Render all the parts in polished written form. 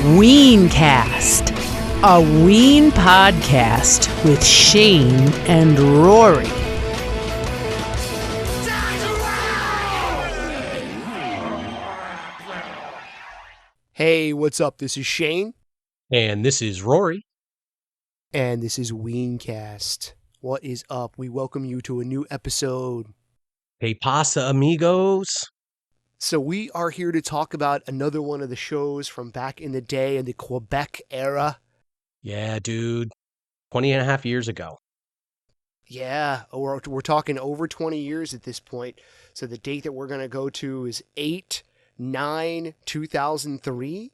Weencast, a Ween podcast with Shane and Rory. Hey, what's up? This is Shane. And this is Rory. And this is Weencast. What is up? We welcome you to a new episode. Hey, pasa, amigos. So we are here to talk about another one of the shows from back in the day in the Quebec era. Yeah, dude. 20 and a half years ago. Yeah, we're talking over 20 years at this point. So the date that we're going to go to is 8/9/2003.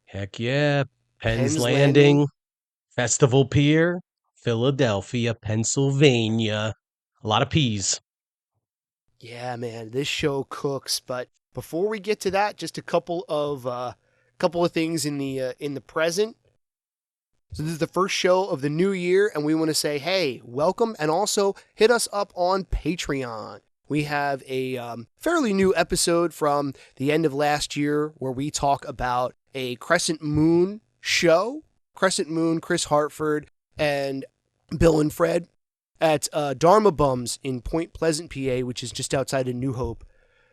Heck yeah. Penn's Penn's Landing, Festival Pier, Philadelphia, Pennsylvania. A lot of P's. Yeah, man, this show cooks. But before we get to that, just a couple of things in the present. So this is the first show of the new year, and we want to say, hey, welcome, and also hit us up on Patreon. We have a fairly new episode from the end of last year where we talk about a Crescent Moon show. Crescent Moon, Chris Hartford, and Bill and Fred at Dharma Bums in Point Pleasant, PA, which is just outside of New Hope,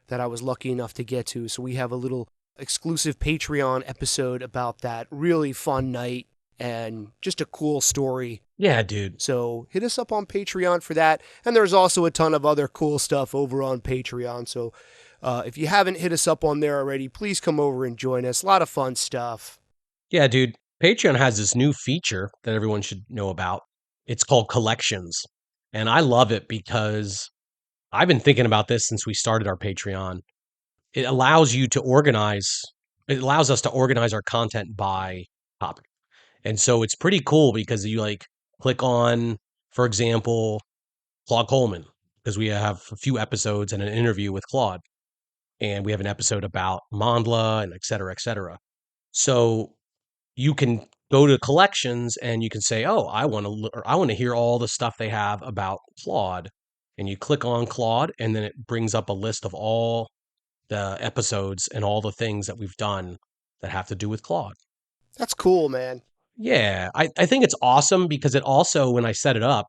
that I was lucky enough to get to. So we have a little exclusive Patreon episode about that. Really fun night and just a cool story. Yeah, dude. So hit us up on Patreon for that. And there's also a ton of other cool stuff over on Patreon. So if you haven't hit us up on there already, please come over and join us. A lot of fun stuff. Yeah, dude. Patreon has this new feature that everyone should know about. It's called Collections. And I love it because I've been thinking about this since we started our Patreon. It allows us to organize our content by topic. And so it's pretty cool because you click on, for example, Claude Coleman, because we have a few episodes and an interview with Claude. And we have an episode about Mandla and et cetera, et cetera. So you can go to collections and you can say, oh, I want to hear all the stuff they have about Claude. And you click on Claude and then it brings up a list of all the episodes and all the things that we've done that have to do with Claude. That's cool, man. Yeah, I think it's awesome because it also, when I set it up,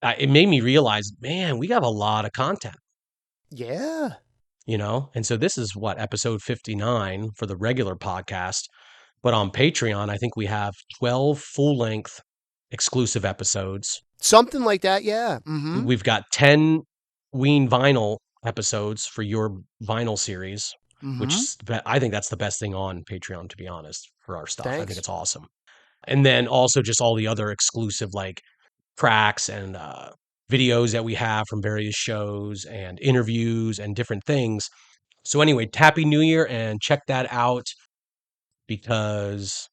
it made me realize, man, we have a lot of content. Yeah. And so this is episode 59 for the regular podcast. But on Patreon, I think we have 12 full-length exclusive episodes. Something like that, yeah. Mm-hmm. We've got 10 Ween vinyl episodes for your vinyl series, which I think that's the best thing on Patreon, to be honest, for our stuff. Thanks. I think it's awesome. And then also just all the other exclusive tracks and videos that we have from various shows and interviews and different things. So anyway, Happy New Year and check that out because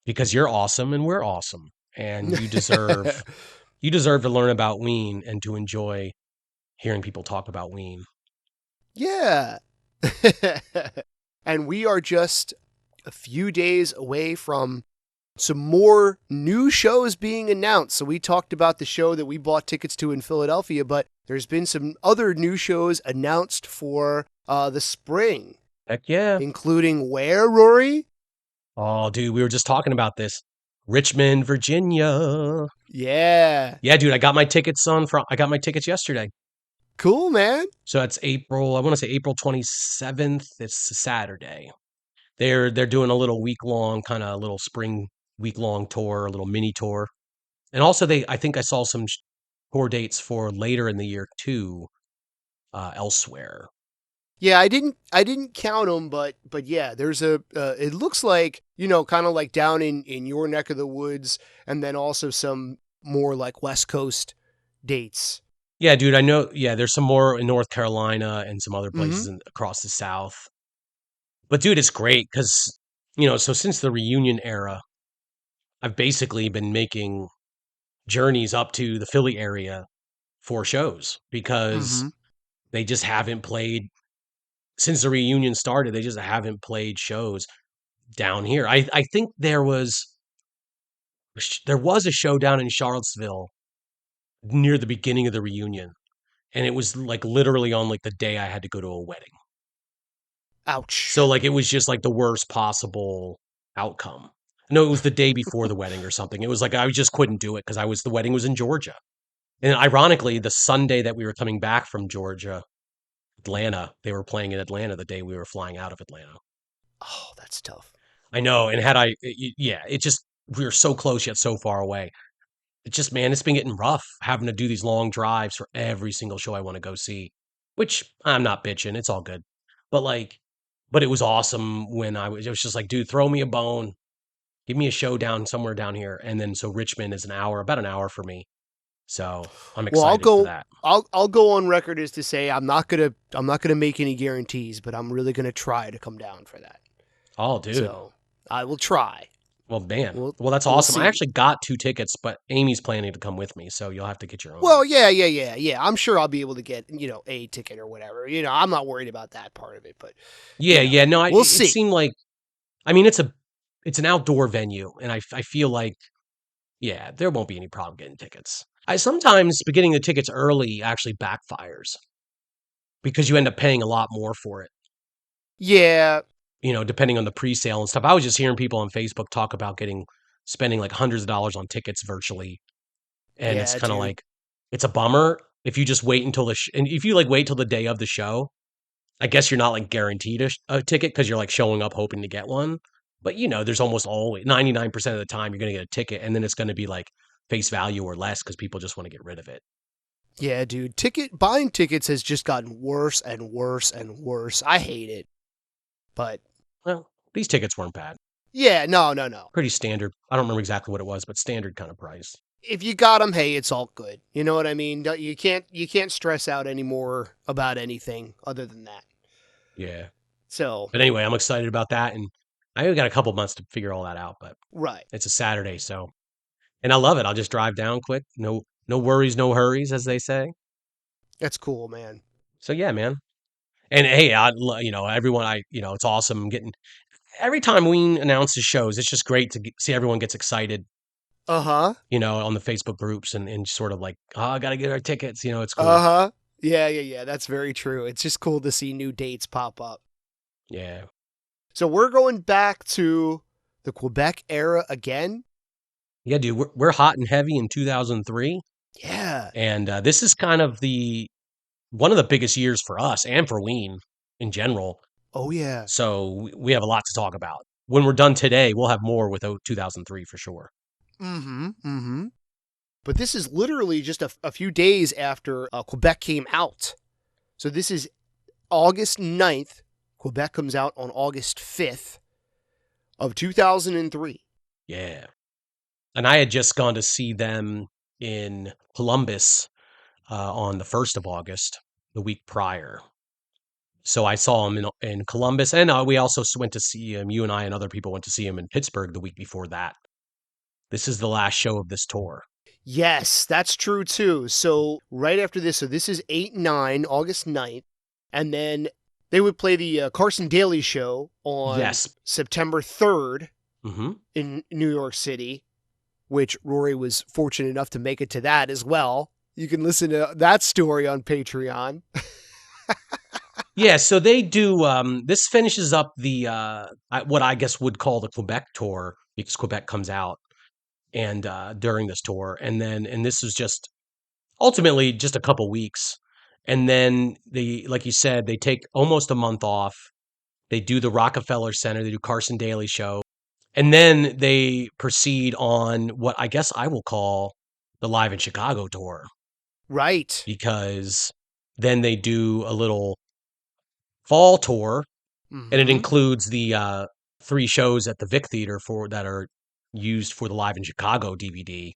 you're awesome and we're awesome and you deserve to learn about Ween and to enjoy hearing people talk about Ween. Yeah. And we are just a few days away from some more new shows being announced. So we talked about the show that we bought tickets to in Philadelphia, but there's been some other new shows announced for the spring. Heck yeah. Including where, Rory? Oh, dude, we were just talking about this. Richmond, Virginia. Yeah. Yeah, dude, I got my tickets yesterday. Cool, man. So it's April 27th. It's a Saturday. They're doing a little week-long, kind of little spring week-long tour, a little mini tour. And also I think I saw some tour dates for later in the year too, elsewhere. Yeah, I didn't count them, but yeah, there's it looks like, kind of like down in your neck of the woods, and then also some more like West Coast dates. Yeah, dude, I know. Yeah, there's some more in North Carolina and some other places across the South. But dude, it's great because, so since the reunion era, I've basically been making journeys up to the Philly area for shows because they just haven't played since the reunion started. They just haven't played shows down here. I think there was a show down in Charlottesville near the beginning of the reunion, and it was literally on the day I had to go to a wedding. Ouch. So it was just the worst possible outcome. No, it was the day before the wedding or something. It was like I just couldn't do it because the wedding was in Georgia. And ironically, the Sunday that we were coming back from Georgia, Atlanta, they were playing in Atlanta the day we were flying out of Atlanta. Oh, that's tough. I know. And yeah, it just, we were so close yet so far away. It's just, man, it's been getting rough having to do these long drives for every single show I want to go see, which I'm not bitching. It's all good. But like, but it was awesome when it was just like, dude, throw me a bone, give me a show down somewhere down here. And then so Richmond is about an hour for me. So I'm Well, excited for that. I'll go on record as to say I'm not gonna make any guarantees, but I'm really gonna try to come down for that. Oh, dude. So I will try. Well, man. We'll Well, that's we'll awesome. I see. actually got 2 tickets, but Amy's planning to come with me, so you'll have to get your own. Well, yeah. I'm sure I'll be able to get a ticket or whatever. I'm not worried about that part of it, but Yeah, yeah. No, we'll it see. seemed like, I mean, it's an outdoor venue, and I feel like, yeah, there won't be any problem getting tickets. I sometimes getting the tickets early actually backfires because you end up paying a lot more for it, Yeah, depending on the pre-sale and stuff. I was just hearing people on Facebook talk about spending like hundreds of dollars on tickets virtually. And it's yeah, kind of dude. like, it's a bummer if you just wait until and if you like wait till the day of the show, I guess you're not like guaranteed a ticket because you're like showing up hoping to get one. But there's almost always 99% of the time you're going to get a ticket, and then it's going to be like face value or less because people just want to get rid of it. Yeah, dude. Buying tickets has just gotten worse and worse and worse. I hate it. But Well, these tickets weren't bad. yeah, no. Pretty standard. I don't remember exactly what it was, but standard kind of price. If you got them, hey, it's all good. You know what I mean? You can't stress out anymore about anything other than that. Yeah. So, But anyway, I'm excited about that. And I only got a couple months to figure all that out, but right. it's a Saturday. So, and I love it. I'll just drive down quick. No worries, no hurries, as they say. That's cool, man. So yeah, man. And hey, everyone, it's awesome getting every time Ween announces shows. It's just great to see everyone gets excited, Uh-huh. on the Facebook groups and sort of like, oh, I got to get our tickets. It's cool. Uh-huh. Yeah. That's very true. It's just cool to see new dates pop up. Yeah. So we're going back to the Quebec era again. Yeah, dude, we're hot and heavy in 2003. Yeah. And this is kind of one of the biggest years for us and for Ween in general. Oh yeah. So we have a lot to talk about. When we're done today, we'll have more with 2003 for sure. Mm-hmm. But this is literally just a few days after Quebec came out. So this is August 9th. Quebec comes out on August 5th of 2003. Yeah. And I had just gone to see them in Columbus on the 1st of August, the week prior. So I saw him in Columbus, and we also went to see him. You and I and other people went to see him in Pittsburgh the week before that. This is the last show of this tour. Yes, that's true too. So right after this, so this is 8-9, August 9th. And then they would play the Carson Daly show on Yes. September 3rd Mm-hmm. in New York City, which Rory was fortunate enough to make it to that as well. You can listen to that story on Patreon. Yeah, so they do. This finishes up what I guess would call the Quebec tour because Quebec comes out and during this tour, and this is just ultimately just a couple weeks, and then like you said, they take almost a month off. They do the Rockefeller Center, they do Carson Daly show, and then they proceed on what I guess I will call the Live in Chicago tour Right. because then they do a little fall tour, and it Mm-hmm. includes the 3 shows at the Vic Theater that are used for the Live in Chicago DVD.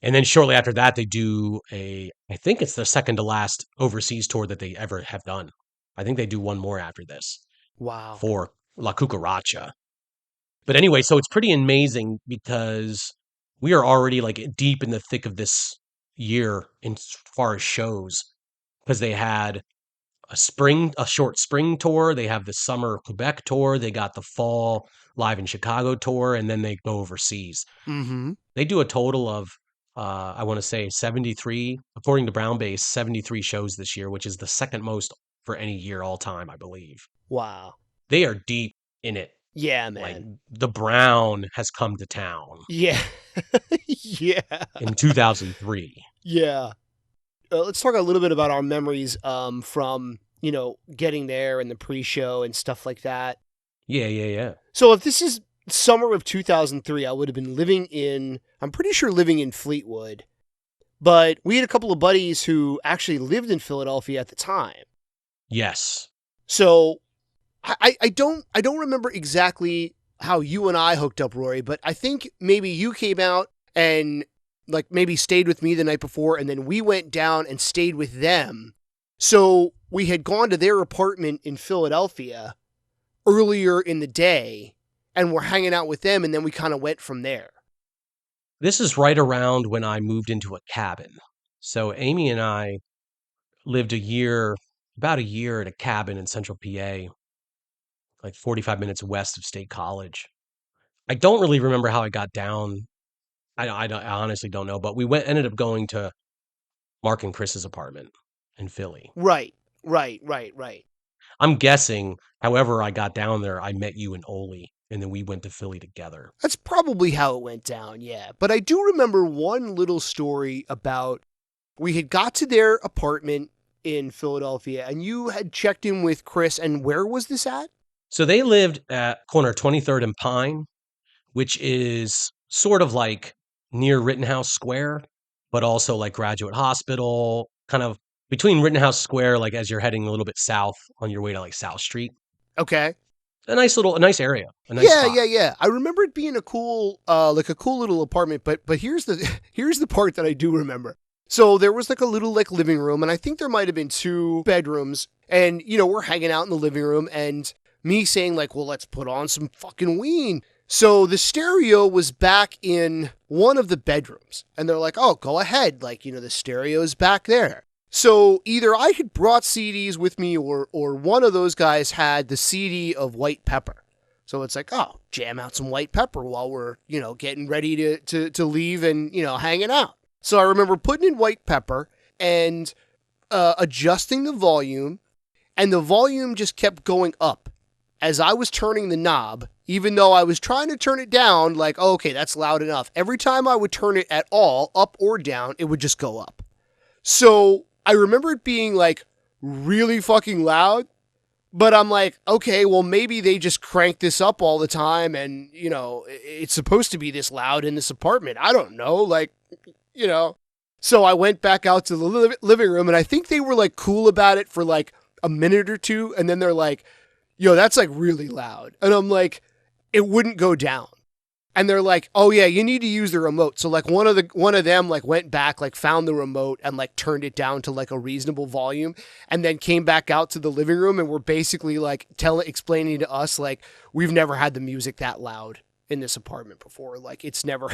And then shortly after that, they do I think it's the second to last overseas tour that they ever have done. I think they do one more after this Wow. for La Cucaracha. But anyway, so it's pretty amazing because we are already like deep in the thick of this year as far as shows because they had a short spring tour. They have the summer Quebec tour. They got the fall Live in Chicago tour, and then they go overseas. Mm-hmm. They do a total of, I want to say 73, according to Brown Base, 73 shows this year, which is the second most for any year all time, I believe. Wow. They are deep in it. Yeah, Like man. the Brown has come to town Yeah. Yeah. in 2003. Yeah. Let's talk a little bit about our memories from, getting there and the pre-show and stuff like that. Yeah, yeah, yeah. So if this is summer of 2003, I would have been I'm pretty sure living in Fleetwood, but we had a couple of buddies who actually lived in Philadelphia at the time. Yes. So I don't remember exactly how you and I hooked up, Rory, but I think maybe you came out and like maybe stayed with me the night before, and then we went down and stayed with them. So we had gone to their apartment in Philadelphia earlier in the day and we're hanging out with them, and then we kind of went from there. This is right around when I moved into a cabin. So Amy and I lived about a year at a cabin in central PA, like 45 minutes west of State College. I don't really remember how I got down. I honestly don't know, but ended up going to Mark and Chris's apartment in Philly. Right, right. I'm guessing, however I got down there, I met you and Oli, and then we went to Philly together. That's probably how it went down, yeah. But I do remember one little story about we had got to their apartment in Philadelphia and you had checked in with Chris, and where was this at? So they lived at corner 23rd and Pine, which is sort of like near Rittenhouse Square, but also like Graduate Hospital, kind of between Rittenhouse Square, like as you're heading a little bit south on your way to like South Street. Okay. A nice area, a nice Yeah, spot. yeah. I remember it being a cool little apartment, but here's the part that I do remember. So there was like a little like living room, and I think there might have been two bedrooms, and we're hanging out in the living room, and me saying like, well, let's put on some fucking Ween. So the stereo was back in one of the bedrooms, and they're like, oh, go ahead, like the stereo's back there. So either I had brought CDs with me, or one of those guys had the CD of White Pepper. So it's like, oh, jam out some White Pepper while we're, getting ready to leave and, hanging out. So I remember putting in White Pepper and adjusting the volume, and the volume just kept going up as I was turning the knob, even though I was trying to turn it down, like, oh, okay, that's loud enough. Every time I would turn it at all, up or down, it would just go up. So I remember it being like really fucking loud, but I'm like, okay, well, maybe they just crank this up all the time and, it's supposed to be this loud in this apartment. I don't know. Like, So I went back out to the living room, and I think they were like cool about it for like a minute or two. And then they're like, yo, that's like really loud. And I'm like, it wouldn't go down. And they're like, oh yeah, you need to use the remote. So like one of them like went back, like found the remote and like turned it down to like a reasonable volume, and then came back out to the living room and were basically like explaining to us like, we've never had the music that loud in this apartment before. Like it's never.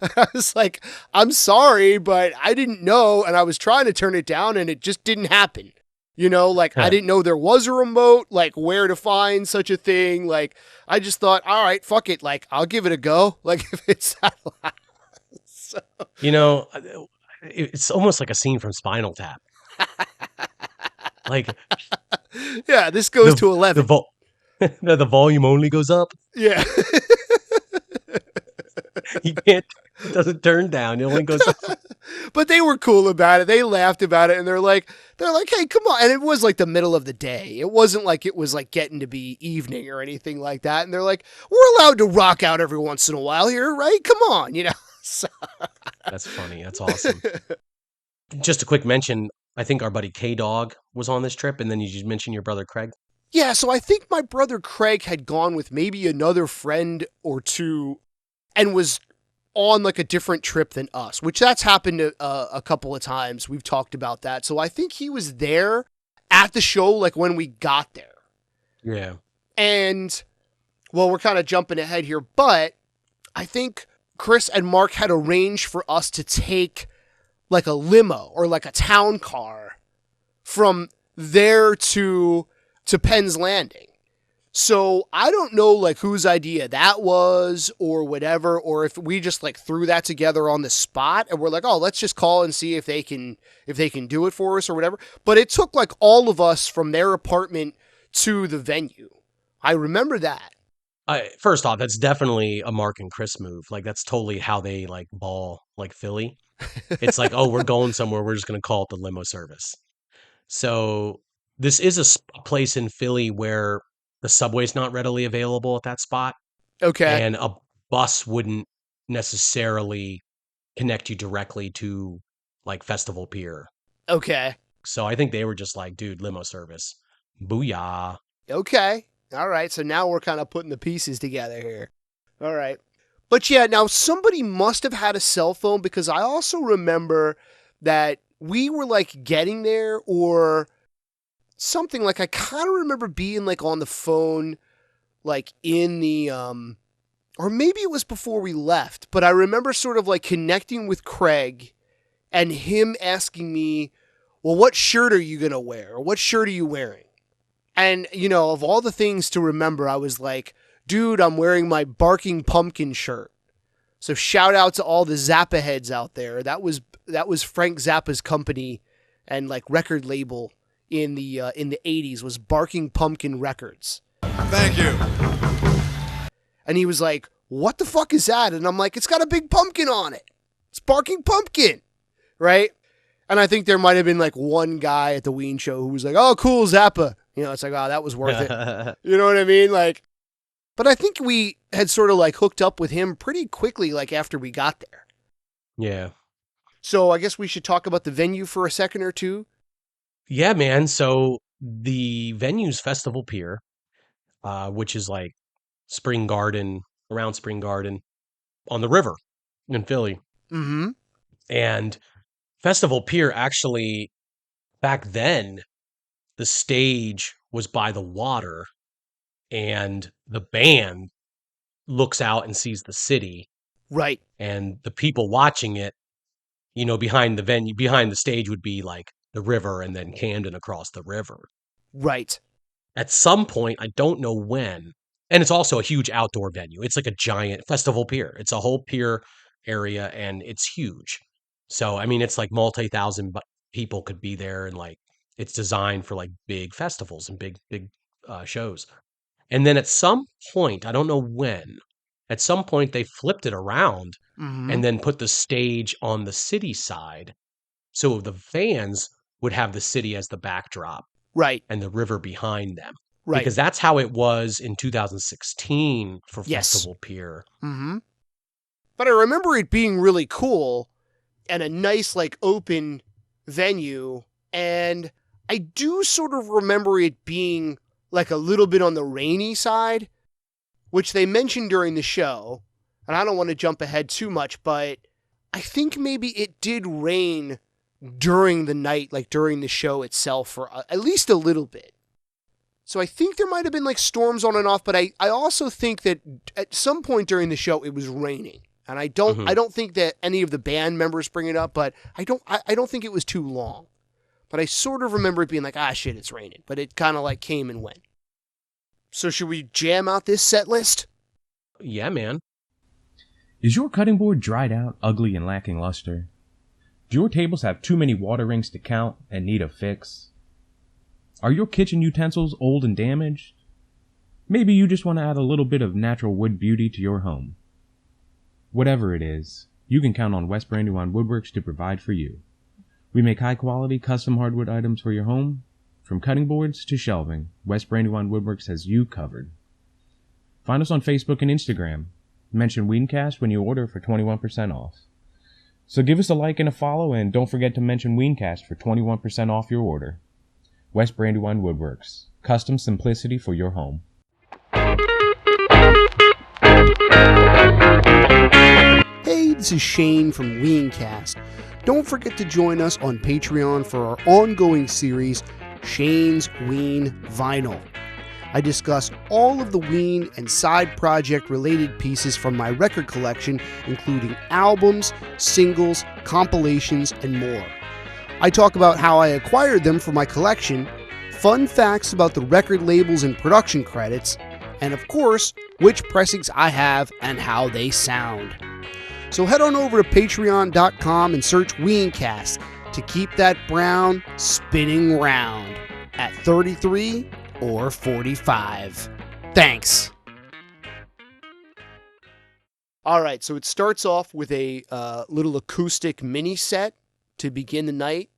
I was like, I'm sorry, but I didn't know, and I was trying to turn it down and it just didn't happen. Like I didn't know there was a remote, like where to find such a thing. Like I just thought, all right, fuck it. Like I'll give it a go. Like if it's that loud. So. It's almost like a scene from Spinal Tap. Like, yeah, this goes to 11. The volume only goes up. Yeah. It doesn't turn down. It only goes up. But they were cool about it. They laughed about it, and they're like, hey, come on. And it was like the middle of the day. It wasn't like it was like getting to be evening or anything like that. And they're like, we're allowed to rock out every once in a while here, right? Come on, So. That's funny. That's awesome. Just a quick mention. I think our buddy K-Dog was on this trip, and then you just mentioned your brother Craig. Yeah, so I think my brother Craig had gone with maybe another friend or two and was on like a different trip than us, which that's happened a couple of times. We've talked about that. So I think he was there at the show, like when we got there. Yeah. And well, we're kind of jumping ahead here, but I think Chris and Mark had arranged for us to take like a limo or like a town car from there to Penn's Landing. So I don't know like whose idea that was or whatever, or if we just like threw that together on the spot and we're like, oh, let's just call and see if they can do it for us or whatever. But it took like all of us from their apartment to the venue. I remember that. First off, that's definitely a Mark and Chris move. Like that's totally how they like ball like Philly. It's like, oh, we're going somewhere. We're just going to call it the limo service. So this is a place in Philly where the subway's not readily available at that spot, Okay. and a bus wouldn't necessarily connect you directly to like Festival Pier. Okay. So I think they were just like, dude, limo service. Booyah. Okay. All right. So now we're kind of putting the pieces together here. All right. But yeah, now somebody must have had a cell phone because I also remember that we were like getting there or something like I kind of remember being like on the phone like in the or maybe it was before we left, but I remember sort of like connecting with Craig and him asking me, "Well, what shirt are you going to wear? Or what shirt are you wearing?" And, you know, of all the things to remember, I was like, dude, I'm wearing my Barking Pumpkin shirt. So shout out to all the Zappa heads out there. That was Frank Zappa's company and like record label in the 80s was Barking Pumpkin Records. Thank you. And he was like, "What the fuck is that?" And I'm like, "It's got a big pumpkin on it. It's Barking Pumpkin." Right? And I think there might have been like one guy at the Ween show who was like, "Oh, cool, Zappa." You know, it's like, "Oh, that was worth it." You know what I mean? Like, but I think we had sort of like hooked up with him pretty quickly, like after we got there. Yeah. So I guess we should talk about the venue for a second or two. Yeah, man. So the venue's Festival Pier, which is like Spring Garden, around Spring Garden on the river in Philly. Mm-hmm. And Festival Pier actually, back then, the stage was by the water and the band looks out and sees the city. Right. And the people watching it, you know, behind the venue, behind the stage would be like the river and then Camden across the river. Right. At some point, I don't know when, and it's also a huge outdoor venue. It's like a giant Festival Pier. It's a whole pier area and it's huge. So, I mean, it's like multi-thousand people could be there and like it's designed for like big festivals and big shows. And then at some point, I don't know when, at some point they flipped it around Mm-hmm. and then put the stage on the city side. So the fans would have the city as the backdrop Right. and the river behind them. Right. Because that's how it was in 2016 for Yes. Festival Pier. Mm-hmm. But I remember it being really cool and a nice, like, open venue. And I do sort of remember it being like a little bit on the rainy side, which they mentioned during the show. And I don't want to jump ahead too much, but I think maybe it did rain during the night, like during the show itself, for at least a little bit. So I think there might have been like storms on and off, but I also think that at some point during the show it was raining. And I don't think that any of the band members bring it up, but I don't think it was too long. But I sort of remember it being like, ah, shit, it's raining. But it kind of like came and went. So should we jam out this set list? Yeah, man. Is your cutting board dried out, ugly, and lacking luster? Do your tables have too many water rings to count and need a fix? Are your kitchen utensils old and damaged? Maybe you just want to add a little bit of natural wood beauty to your home. Whatever it is, you can count on West Brandywine Woodworks to provide for you. We make high-quality, custom hardwood items for your home. From cutting boards to shelving, West Brandywine Woodworks has you covered. Find us on Facebook and Instagram. Mention Weencast when you order for 21% off. So give us a like and a follow, and don't forget to mention Weencast for 21% off your order. West Brandywine Woodworks. Custom simplicity for your home. Hey, this is Shane from Weencast. Don't forget to join us on Patreon for our ongoing series, Shane's Ween Vinyl. I discuss all of the Ween and side project related pieces from my record collection, including albums, singles, compilations, and more. I talk about how I acquired them for my collection, fun facts about the record labels and production credits, and of course, which pressings I have and how they sound. So head on over to patreon.com and search Weencast to keep that brown spinning round at 33 or 45. Thanks. All right, so it starts off with a little acoustic mini set to begin the night,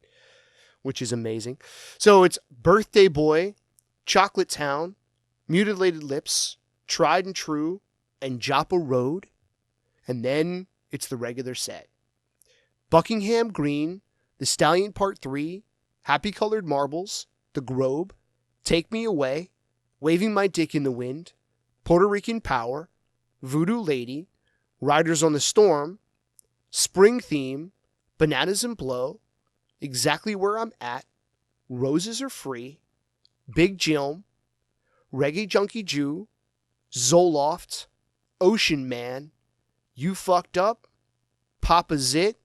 which is amazing. So it's Birthday Boy, Chocolate Town, Mutilated Lips, Tried and True, and Joppa Road. And then it's the regular set. Buckingham Green, The Stallion Part 3, Happy Colored Marbles, The Grove, Take Me Away, Waving My Dick in the Wind, Puerto Rican Power, Voodoo Lady, Riders on the Storm, Spring Theme, Bananas and Blow, Exactly Where I'm At, Roses Are Free, Big Jim, Reggae Junkie Jew, Zoloft, Ocean Man, You Fucked Up, Papa Zit,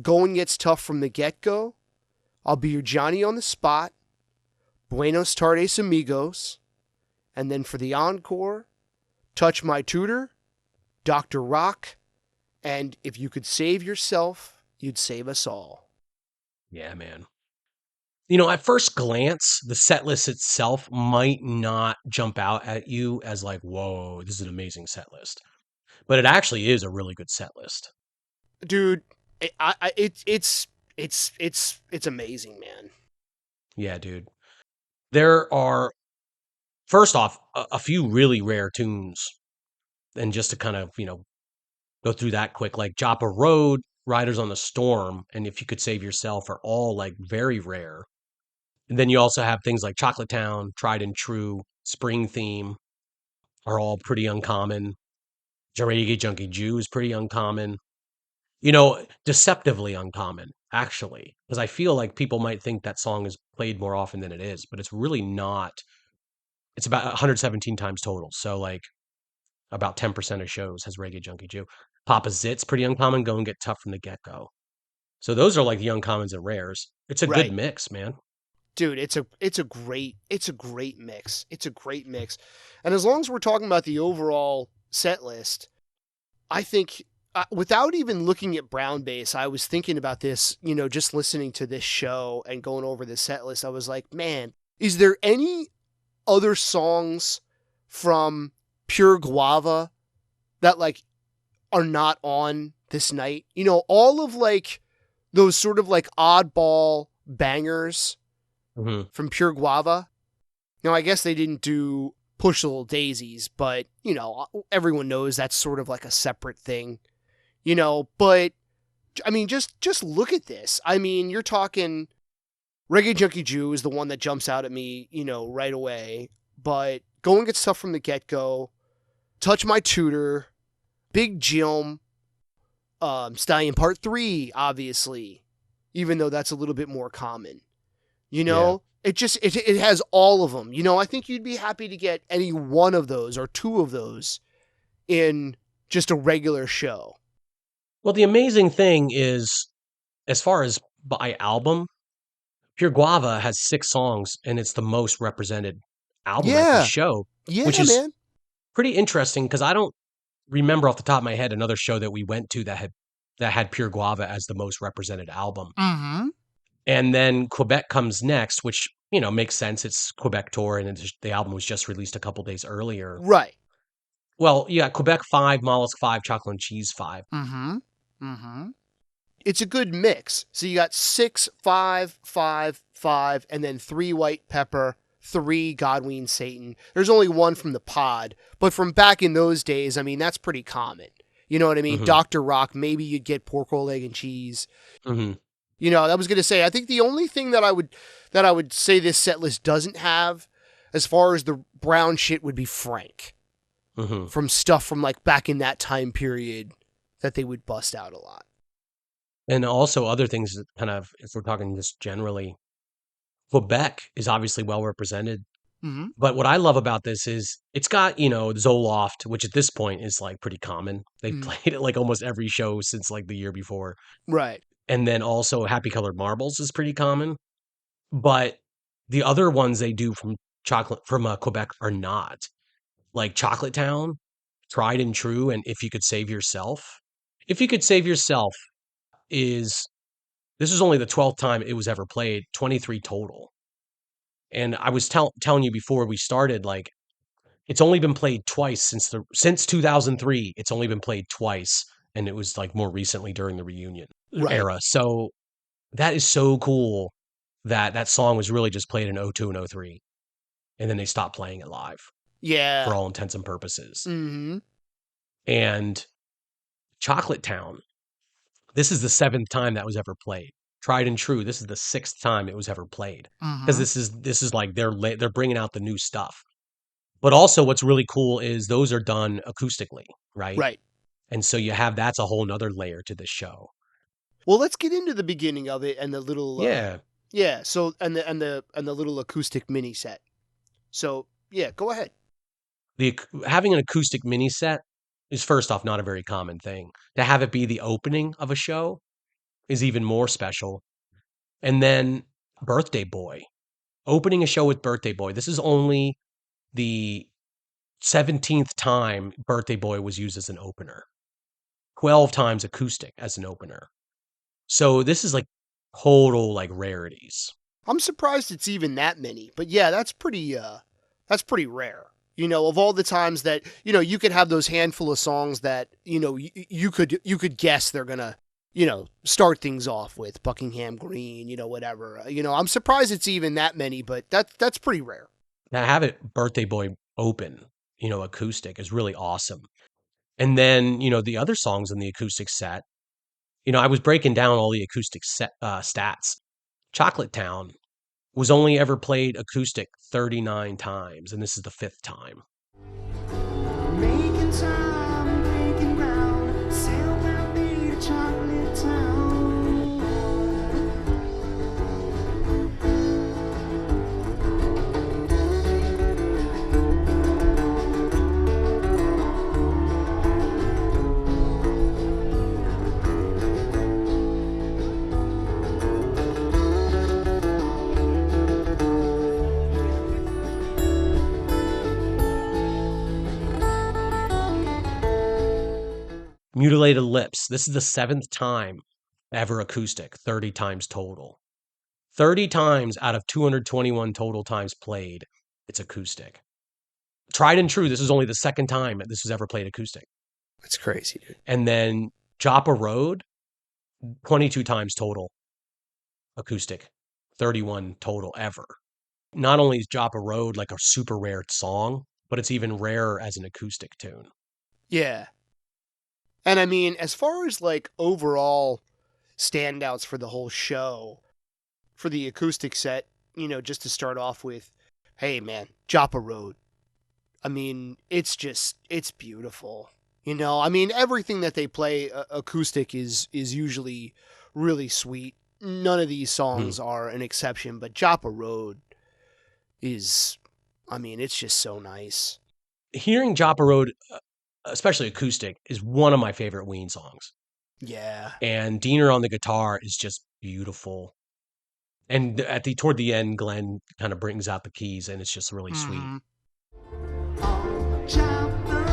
Going Gets Tough from the Get-Go, I'll Be Your Johnny on the Spot, Buenos Tardes Amigos, and then for the encore, Touch My Tutor, Dr. Rock, and If You Could Save Yourself, You'd Save Us All. Yeah, man. You know, at first glance, the set list itself might not jump out at you as like, whoa, this is an amazing set list. But it actually is a really good set list. Dude, it's amazing, man. Yeah, dude. There are, first off, a few really rare tunes. And just to kind of, go through that quick, like Joppa Road, Riders on the Storm, and If You Could Save Yourself are all like very rare. And then you also have things like Chocolate Town, Tried and True, Spring Theme are all pretty uncommon. Reggae Junkie Jew is pretty uncommon. Deceptively uncommon, actually, because I feel like people might think that song is played more often than it is, but it's really not. It's about 117 times total. So like about 10% of shows has Reggae Junkie Jew. Papa Zit's pretty uncommon. Go and Get Tough from the Get-Go. So those are like the uncommons and rares. It's a good mix, man. Dude, it's a great mix. It's a great mix. And as long as we're talking about the overall set list, I think without even looking at Brown Bass, I was thinking about this, just listening to this show and going over the set list. I was like, man, is there any other songs from Pure Guava that like are not on this night? All of like those sort of like oddball bangers from Pure Guava. Now, I guess they didn't do Push Little Daisies, but, everyone knows that's sort of like a separate thing, but I mean, just look at this. I mean, you're talking Reggae Junkie Jew is the one that jumps out at me, right away, but Go and Get Stuff from the Get-Go, Touch My Tutor, Big Jim, Stallion Part 3, obviously, even though that's a little bit more common. It has all of them. I think you'd be happy to get any one of those or two of those in just a regular show. Well, the amazing thing is, as far as by album, Pure Guava has 6 songs, and it's the most represented album at the show, which is pretty interesting because I don't remember off the top of my head another show that we went to that had Pure Guava as the most represented album. Mm-hmm. And then Quebec comes next, which, makes sense. It's Quebec tour, and the album was just released a couple days earlier. Right. Well, you got Quebec 5, Mollusk 5, Chocolate and Cheese 5. Mm-hmm. Mm-hmm. It's a good mix. So you got 6, 5, 5, 5, and then 3 White Pepper, 3 Godween Satan. There's only 1 from the pod, but from back in those days, I mean, that's pretty common. You know what I mean? Mm-hmm. Dr. Rock, maybe you'd get Pork Roll, Egg, and Cheese. Mm-hmm. I was going to say, I think the only thing that I would say this set list doesn't have, as far as the brown shit, would be Frank. Mm-hmm. From stuff from like back in that time period that they would bust out a lot. And also other things that kind of, if we're talking just generally, Quebec is obviously well represented. Mm-hmm. But what I love about this is it's got, Zoloft, which at this point is like pretty common. They've played it like almost every show since like the year before. Right. And then also Happy Colored Marbles is pretty common. But the other ones they do from Quebec are not. Like Chocolate Town, Tried and True, and If You Could Save Yourself. If You Could Save Yourself this is only the 12th time it was ever played, 23 total. And I was telling you before we started, like, it's only been played twice since 2003. It's only been played twice, and it was like more recently during the reunion Right. era. So that is so cool that that song was really just played in '02 and '03, and then they stopped playing it live Yeah. for all intents and purposes. Mm-hmm. And Chocolate Town, this is the 7th time that was ever played. Tried and true. This is the 6th time it was ever played, because Mm-hmm. this is like they're bringing out the new stuff. But also, what's really cool is those are done acoustically, right? Right. And so that's a whole nother layer to this show. Well, let's get into the beginning of it and the little Yeah. yeah, so and the little acoustic mini set. So, yeah, go ahead. Having an acoustic mini set is, first off, not a very common thing. To have it be the opening of a show is even more special. And then Birthday Boy, opening a show with Birthday Boy. This is only the 17th time Birthday Boy was used as an opener. 12 times acoustic as an opener. So this is like total like rarities. I'm surprised it's even that many. But yeah, that's pretty rare. You know, of all the times that, you know, you could have those handful of songs that, you know, you could guess they're going to, you know, start things off with Buckingham Green, you know, whatever. You know, I'm surprised it's even that many, but that's pretty rare. To have it Birthday Boy open, you know, acoustic is really awesome. And then, you know, the other songs in the acoustic set, you know, I was breaking down all the acoustic stats. Chocolate Town was only ever played acoustic 39 times, and this is the 5th time. Making time, making ground, sail down me to Chocolate Town. Mutilated Lips. This is the 7th time ever acoustic, 30 times total. 30 times out of 221 total times played, it's acoustic. Tried and true, this is only the 2nd time that this was ever played acoustic. That's crazy, dude. And then Joppa Road, 22 times total acoustic, 31 total ever. Not only is Joppa Road like a super rare song, but it's even rarer as an acoustic tune. Yeah. And I mean, as far as like overall standouts for the whole show, for the acoustic set, you know, just to start off with, hey man, Joppa Road. I mean, it's beautiful. You know, I mean, everything that they play acoustic is usually really sweet. None of these songs are an exception, but Joppa Road is, I mean, it's just so nice. Hearing Joppa Road, especially acoustic, is one of my favorite Ween songs. Yeah. And Diener on the guitar is just beautiful. And toward the end, Glenn kind of brings out the keys, and it's just really sweet. On Joppa Road.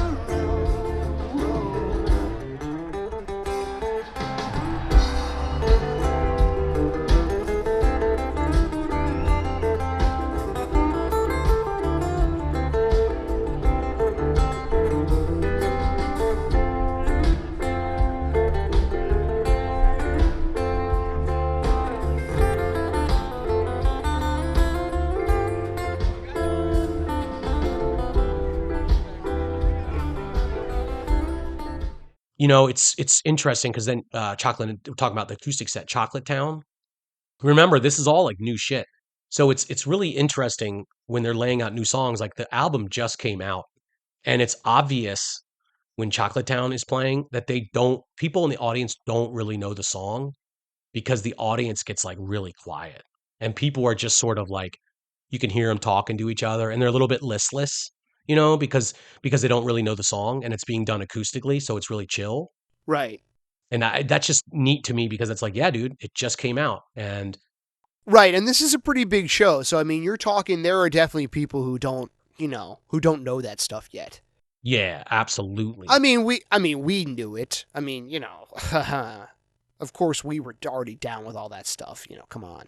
You know, it's interesting because then Chocolate, we're talking about the acoustic set, Chocolate Town. Remember, this is all like new shit. So it's really interesting when they're laying out new songs. Like the album just came out, and it's obvious when Chocolate Town is playing that people in the audience don't really know the song, because the audience gets like really quiet, and people are just sort of like, you can hear them talking to each other, and they're a little bit listless, you know, because they don't really know the song, and it's being done acoustically, so it's really chill. Right. And that's just neat to me, because it's like, yeah, dude, it just came out. And Right, and this is a pretty big show, so I mean, you're talking, there are definitely people who don't know that stuff yet. yeah, absolutely. I mean, we knew it. I mean, you know, of course we were already down with all that stuff, you know, come on.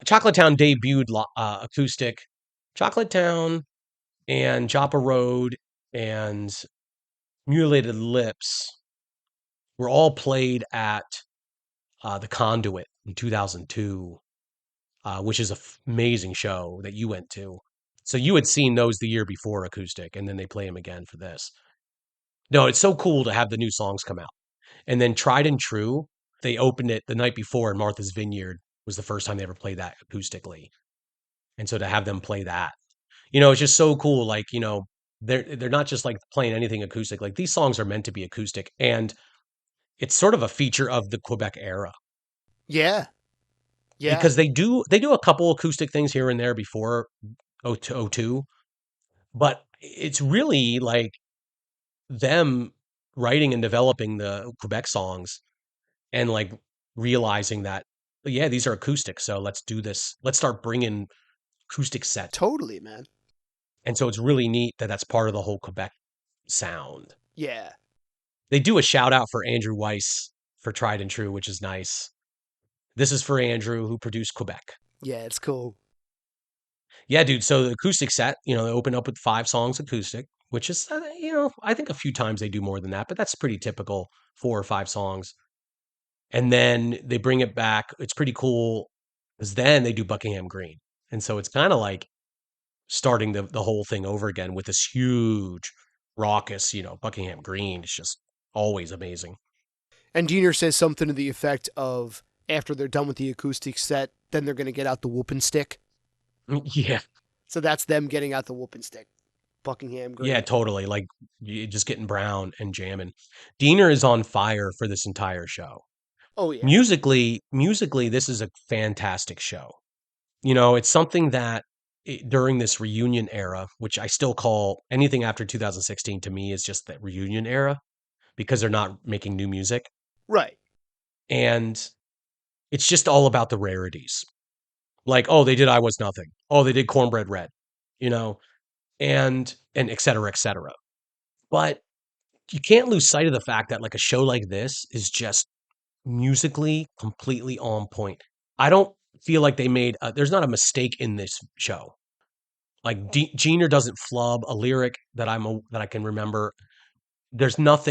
Chocolate Town debuted acoustic. Chocolate Town and Joppa Road and Mutilated Lips were all played at the Conduit in 2002, which is an amazing show that you went to. So you had seen those the year before acoustic, and then they play them again for this. No, it's so cool to have the new songs come out. And then Tried and True, they opened it the night before in Martha's Vineyard was the first time they ever played that acoustically. And so to have them play that, it's just so cool. Like, they're not just like playing anything acoustic. Like these songs are meant to be acoustic, and it's sort of a feature of the Quebec era Yeah. Yeah. because they do a couple acoustic things here and there before 02, but it's really like them writing and developing the Quebec songs and like realizing that, yeah, these are acoustic. So let's do this. Let's start bringing acoustic sets. Totally, man. And so it's really neat that that's part of the whole Quebec sound. Yeah. They do a shout out for Andrew Weiss for Tried and True, which is nice. This is for Andrew, who produced Quebec. Yeah, it's cool. Yeah, dude. So the acoustic set, they open up with 5 songs acoustic, which is, I think a few times they do more than that, but that's pretty typical, 4 or 5 songs. And then they bring it back. It's pretty cool because then they do Buckingham Green. And so it's kind of like starting the whole thing over again with this huge, raucous, Buckingham Green. It's just always amazing. And Diener says something to the effect of, after they're done with the acoustic set, then they're going to get out the whooping stick. Yeah. So that's them getting out the whooping stick. Buckingham Green. Yeah, totally. Like just getting brown and jamming. Diener is on fire for this entire show. Oh, yeah. Musically, this is a fantastic show. It's something that during this reunion era, which I still call anything after 2016 to me is just that reunion era because they're not making new music. Right. And it's just all about the rarities. Like, oh, they did I Was Nothing. Oh, they did Cornbread Red, and et cetera, et cetera. But you can't lose sight of the fact that like a show like this is just musically completely on point. I don't feel like they made there's not a mistake in this show. Like Jeaner doesn't flub a lyric that I can remember. There's not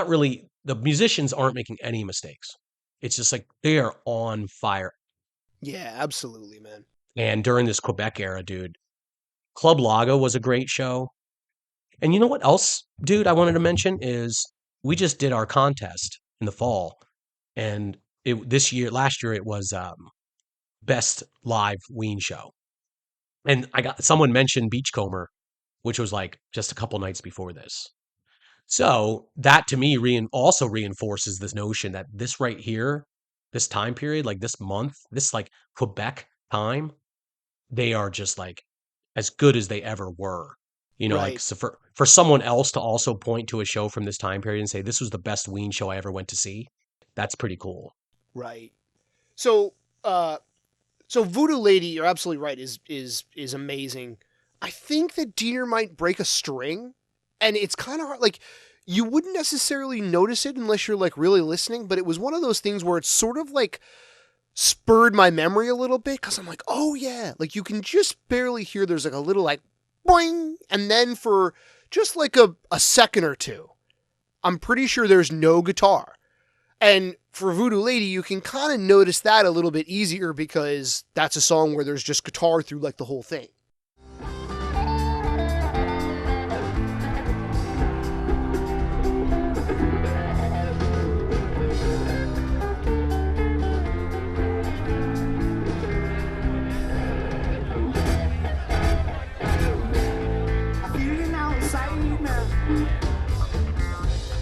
really, the musicians aren't making any mistakes. It's just like they are on fire. Yeah, absolutely, man. And during this Quebec era, dude, Club Lago was a great show. And you know what else, dude, I wanted to mention is we just did our contest in the fall. And last year, it was best live Ween show. And someone mentioned Beachcomber, which was like just a couple nights before this. So that to me also reinforces this notion that this right here, this time period, like this month, this like Quebec time, they are just like as good as they ever were. Right. Like so for someone else to also point to a show from this time period and say this was the best Ween show I ever went to see, that's pretty cool. Right. So Voodoo Lady, you're absolutely right, is amazing. I think that Diener might break a string, and it's kind of hard. Like, you wouldn't necessarily notice it unless you're like really listening, but it was one of those things where it's sort of like spurred my memory a little bit because I'm like, oh yeah, like you can just barely hear there's like a little like boing, and then for just like a second or two, I'm pretty sure there's no guitar. And for Voodoo Lady, you can kind of notice that a little bit easier because that's a song where there's just guitar through like the whole thing. I feel it now inside me.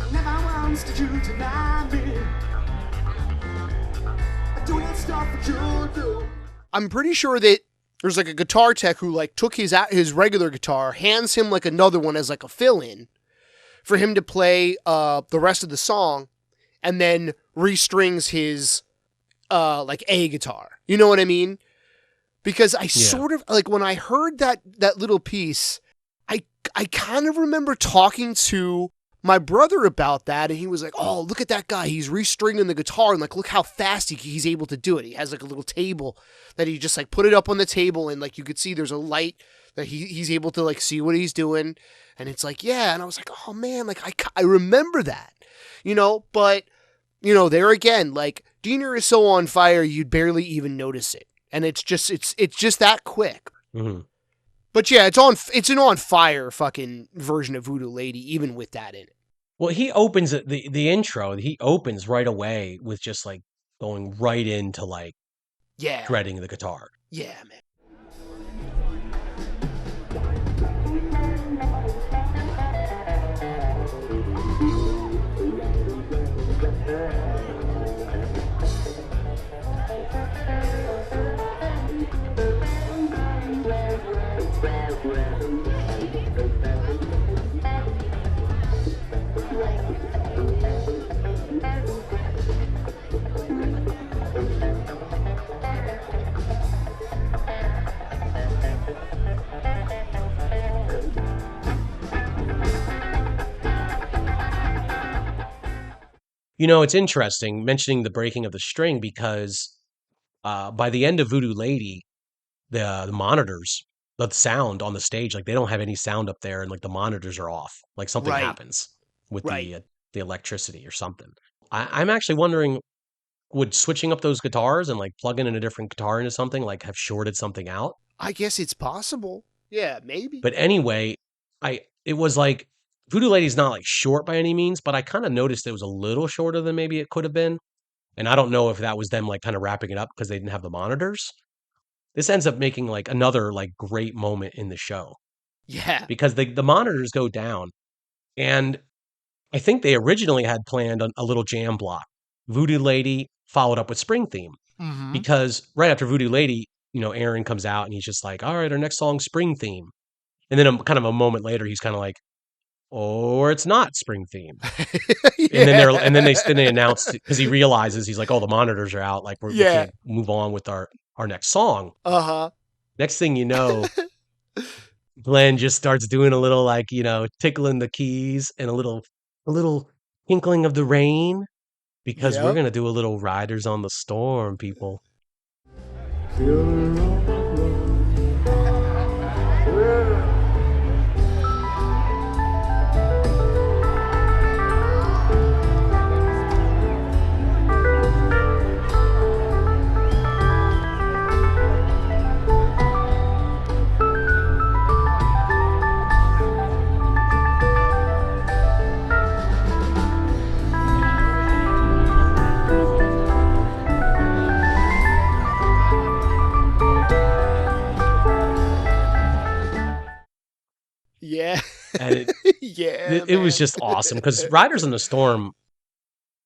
I never once did you deny me. I do not stop for you, do. I'm pretty sure that there's like a guitar tech who like took his regular guitar, hands him like another one as like a fill-in for him to play the rest of the song, and then restrings his like A guitar. You know what I mean? Because I sort of like when I heard that little piece, I kind of remember talking to my brother about that, and he was like, "Oh, look at that guy! He's restringing the guitar, and like, look how fast he's able to do it. He has like a little table that he just like put it up on the table, and like you could see there's a light that he's able to like see what he's doing, and it's like, yeah." And I was like, "Oh man, like I remember that, But there again, like Diener is so on fire, you'd barely even notice it, and it's just that quick." Mm-hmm. But yeah, it's an on fire fucking version of Voodoo Lady, even with that in it. Well, he opens it, the intro. He opens right away with just like going right into like shredding the guitar. Yeah, man. It's interesting mentioning the breaking of the string because by the end of Voodoo Lady, the monitors, the sound on the stage, like they don't have any sound up there, and like the monitors are off. Like something happens with the electricity or something. I'm actually wondering, would switching up those guitars and like plugging in a different guitar into something like have shorted something out? I guess it's possible. Yeah, maybe. But anyway, it was like Voodoo Lady's not like short by any means, but I kind of noticed it was a little shorter than maybe it could have been. And I don't know if that was them like kind of wrapping it up because they didn't have the monitors. This ends up making like another like great moment in the show. Yeah. Because the monitors go down, and I think they originally had planned a little jam block. Voodoo Lady followed up with Spring Theme. Mm-hmm. Because right after Voodoo Lady, Aaron comes out and he's just like, all right, our next song's Spring Theme. And then kind of a moment later, he's kind of like, or it's not Spring Theme. And then they announced, because he realizes, he's like, oh, the monitors are out. Like we can't move on with our next song. Uh-huh. Next thing you know, Glenn just starts doing a little like, tickling the keys and a little tinkling of the rain, because we're going to do a little Riders on the Storm, people. Yeah. And it was just awesome because Riders on the Storm,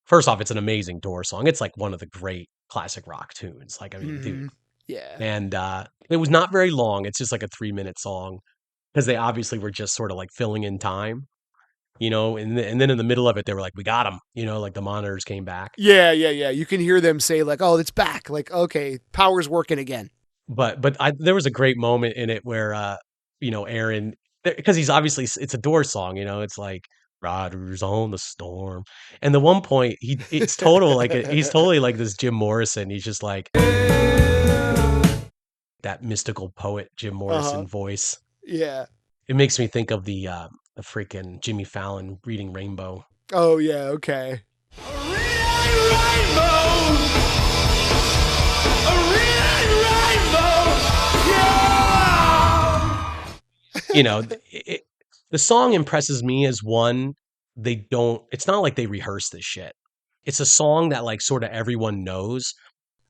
first off, it's an amazing Doors song. It's like one of the great classic rock tunes. Like, I mean, dude. Yeah. And it was not very long. It's just like a 3-minute song because they obviously were just sort of like filling in time, and then in the middle of it, they were like, we got them, like the monitors came back. Yeah. You can hear them say like, oh, it's back. Like, okay, power's working again. But there was a great moment in it where, Aaron, because he's obviously, it's a Doors song, it's like Riders on the Storm. And the one point he's totally like this Jim Morrison. He's just like that mystical poet Jim Morrison voice. Yeah. It makes me think of the freaking Jimmy Fallon reading Rainbow. Oh yeah, okay. The song impresses me as one, it's not like they rehearse this shit. It's a song that like sort of everyone knows.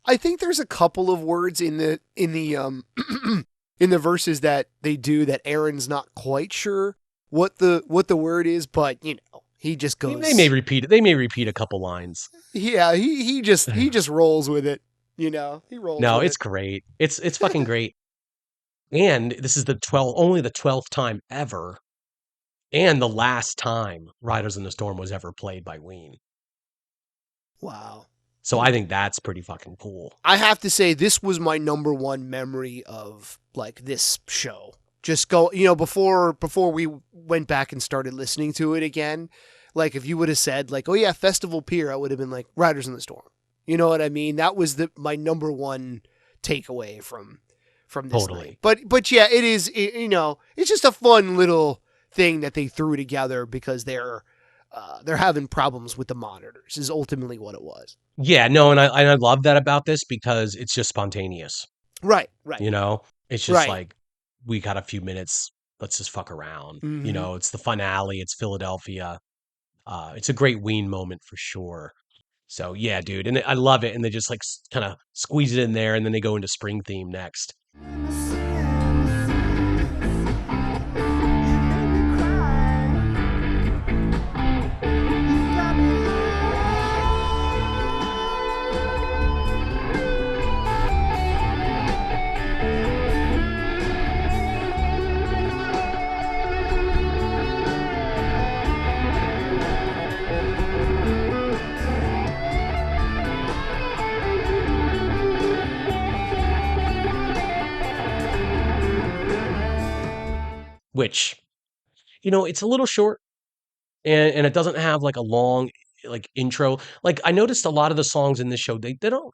I think there's a couple of words in the in the verses that they do that Aaron's not quite sure what the word is, but he just goes. They may repeat it. They may repeat a couple lines. Yeah, he just rolls with it. He rolls. No, with it's great. It's fucking great. And this is only the 12th time ever, and the last time Riders in the Storm was ever played by Ween. Wow. So I think that's pretty fucking cool. I have to say, this was my number one memory of like this show. Just before we went back and started listening to it again, Like if you would have said like, oh yeah, Festival Pier, I would have been like Riders in the Storm. You know what I mean? That was my number one takeaway from this Totally. night. But yeah, it is, you know, it's just a fun little thing that they threw together because they're having problems with the monitors is ultimately what it was. Yeah, no, and I love that about this because it's just spontaneous. Right. You know, it's just Right. like we got a few minutes. Let's just fuck around. You Mhm. know, it's the finale. It's Philadelphia. It's a great Ween moment for sure. So yeah, dude, and I love it. And they just like kind of squeeze it in there, and then they go into spring theme next. Which, you know, it's a little short, and it doesn't have like a long like intro. Like I noticed a lot of the songs in this show, they don't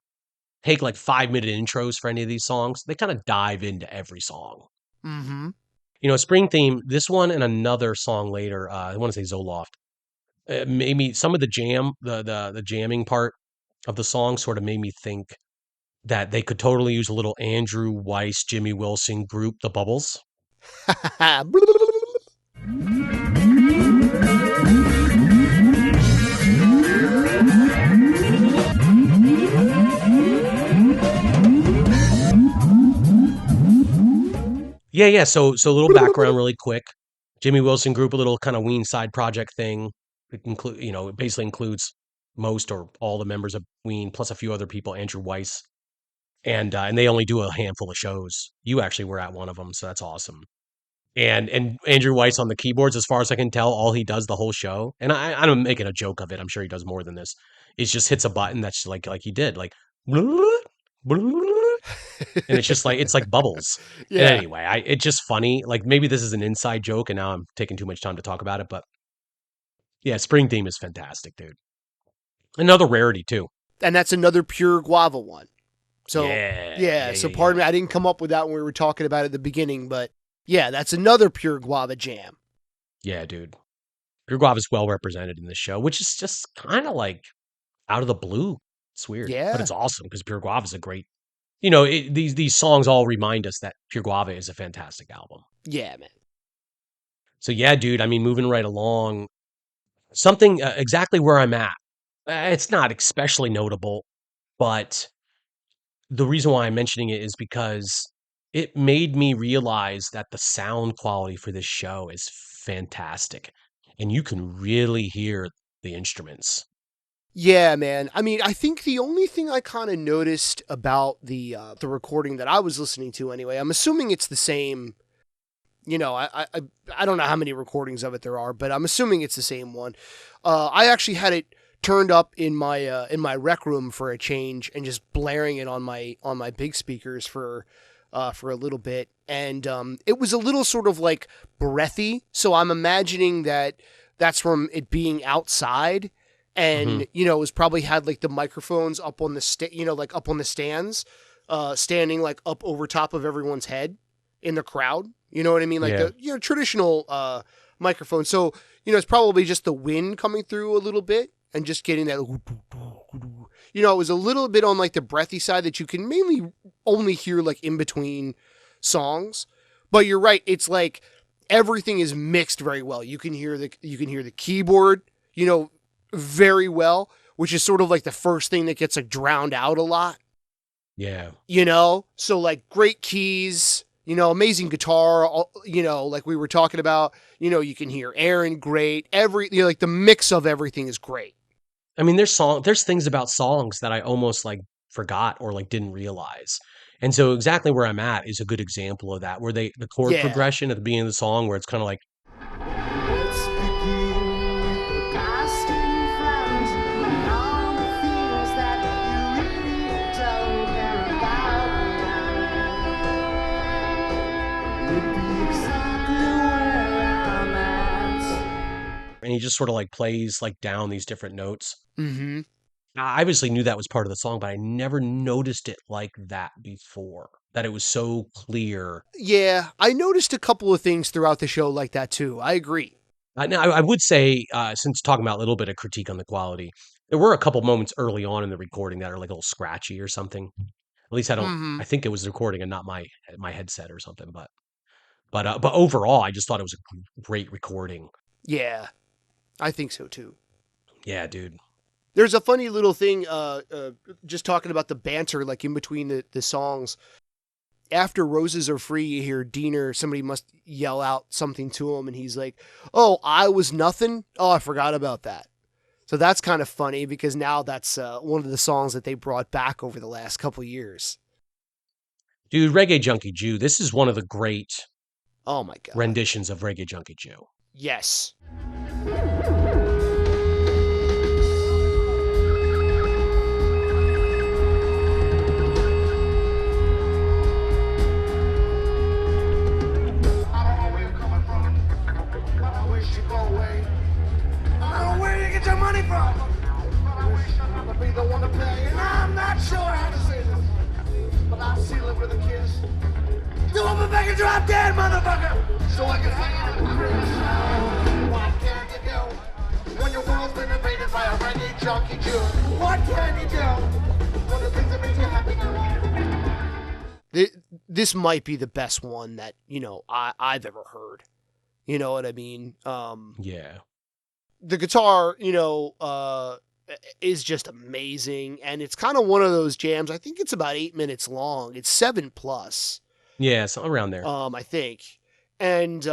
take like 5-minute intros for any of these songs. They kind of dive into every song. Mm-hmm. You know, spring theme, this one and another song later, I want to say Zoloft. Made me some of the the jamming part of the song sort of made me think that they could totally use a little Andrew Weiss, Jimmy Wilson group, the Bubbles. Yeah. So a little background really quick. Jimmy Wilson group, a little kind of Ween side project thing. It it basically includes most or all the members of Ween plus a few other people, Andrew Weiss. And they only do a handful of shows. You actually were at one of them, so that's awesome. And Andrew Weiss on the keyboards, as far as I can tell, all he does the whole show, and I'm making a joke of it. I'm sure he does more than this. Is just hits a button that's like he did, like, and it's just like it's like bubbles. Yeah. And anyway, it's just funny. Like maybe this is an inside joke, and now I'm taking too much time to talk about it. But yeah, spring theme is fantastic, dude. Another rarity too. And that's another Pure Guava one. So Yeah. so pardon me, I didn't come up with that when we were talking about it at the beginning, but yeah, that's another Pure Guava jam. Yeah, dude. Pure Guava is well represented in this show, which is just kind of like out of the blue. It's weird, Yeah. but it's awesome because Pure Guava is a great. You know, these songs all remind us that Pure Guava is a fantastic album. Yeah, man. So yeah, dude. I mean, moving right along, something exactly where I'm at. It's not especially notable, but the reason why I'm mentioning it is because it made me realize that the sound quality for this show is fantastic, and you can really hear the instruments. Yeah, man. I mean, I think the only thing I kind of noticed about the recording that I was listening to anyway, I'm assuming it's the same. You know, I don't know how many recordings of it there are, but I'm assuming it's the same one. I actually had it turned up in my rec room for a change and just blaring it on my big speakers for a little bit, and it was a little sort of like breathy. So I'm imagining that that's from it being outside. And, you know, it was probably had like the microphones up on the like up on the stands, standing like up over top of everyone's head in the crowd. You know what I mean? Like the traditional microphone. So, you know, it's probably just the wind coming through a little bit and just getting that, you know, it was a little bit on like the breathy side that you can mainly only hear like in between songs. But you're right. It's like everything is mixed very well. You can hear the keyboard, you know, very well, which is sort of like the first thing that gets like drowned out a lot. Yeah. You know, so like great keys, you know, amazing guitar, you know, like we were talking about, you know, you can hear Aaron great. You know, like the mix of everything is great. I mean, there's things about songs that I almost like forgot or like didn't realize. And so exactly where I'm at is a good example of that, where the chord progression at the beginning of the song, where it's kind of like, Let's begin the past and friends and all the things that you really don't care about. It'd be exactly where I'm at. and he just sort of like plays like down these different notes. Mm-hmm. I obviously knew that was part of the song, but I never noticed it like that before. That it was so clear. Yeah, I noticed a couple of things throughout the show like that too. I agree. Now, I would say, since talking about a little bit of critique on the quality, there were a couple moments early on in the recording that are like a little scratchy or something. At least I don't. Mm-hmm. I think it was the recording and not my headset or something. But overall, I just thought it was a great recording. Yeah, I think so too. Yeah, dude. There's a funny little thing, just talking about the banter, like in between the songs. After Roses Are Free, you hear Diener, somebody must yell out something to him, and he's like, "Oh, I was nothing? Oh, I forgot about that." So that's kind of funny because now that's one of the songs that they brought back over the last couple years. Dude, Reggae Junkie Jew. This is one of the great Oh my God. renditions of Reggae Junkie Jew. Yes. Drop dead, motherfucker! So I can hang out and what can you do when your world's been invaded by a reggae junkie Jew? What can you do when the things that make you happy now? This might be the best one that, I've ever heard. You know what I mean? Yeah. The guitar, is just amazing. And it's kind of one of those jams. I think it's about 8 minutes long. It's 7+. Yeah, so around there. I think. And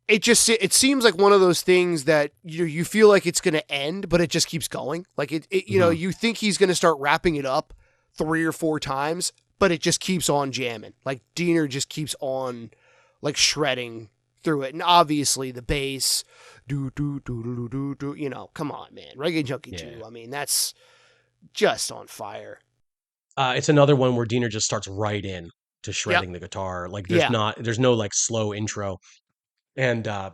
it seems like one of those things that you feel like it's going to end, but it just keeps going. Like you think he's going to start wrapping it up 3 or 4 times, but it just keeps on jamming. Like Diener just keeps on like shredding through it. And obviously the bass, do, come on, man. Reggae Junkie 2. I mean, that's just on fire. It's another one where Diener just starts right in to shredding the guitar. Like there's no like slow intro. And I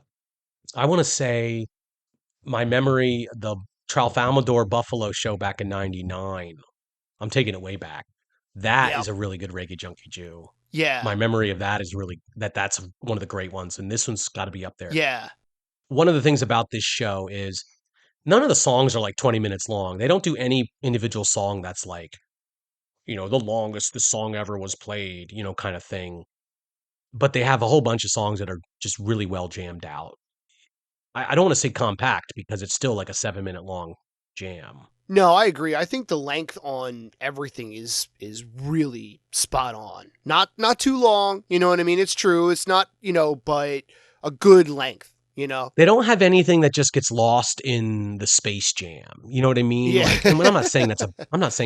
want to say my memory, the Tralfamadore Buffalo show back in 99. I'm taking it way back. That is a really good Reggae Junkie Jew. Yeah. My memory of that is really that's one of the great ones, and this one's got to be up there. Yeah. One of the things about this show is none of the songs are like 20 minutes long. They don't do any individual song that's like, the longest this song ever was played, kind of thing. But they have a whole bunch of songs that are just really well jammed out. I don't want to say compact because it's still like a 7-minute long jam. No, I agree. I think the length on everything is really spot on. Not too long, you know what I mean? It's true. It's not, but a good length, They don't have anything that just gets lost in the Space Jam. You know what I mean? Yeah. Like, and I'm not saying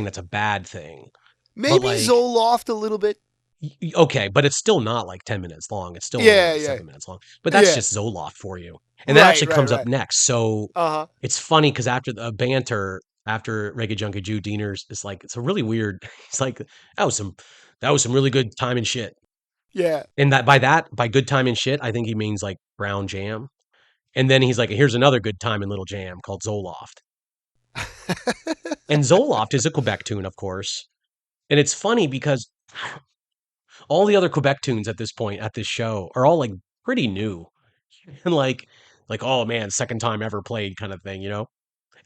that's a bad thing. Maybe like, Zoloft a little bit. Okay, but it's still not like 10 minutes long. It's still only like 7 minutes long. But that's just Zoloft for you. And that actually comes up next. So it's funny because after the banter, after Reggae Junkie Jew, Diener's is like, it's a really weird, it's like, that was some really good time and shit. Yeah. And by good time and shit, I think he means like brown jam. And then he's like, here's another good time and little jam called Zoloft. And Zoloft is a Quebec tune, of course. And it's funny because all the other Quebec tunes at this point at this show are all like pretty new. And like, oh man, second time ever played kind of thing,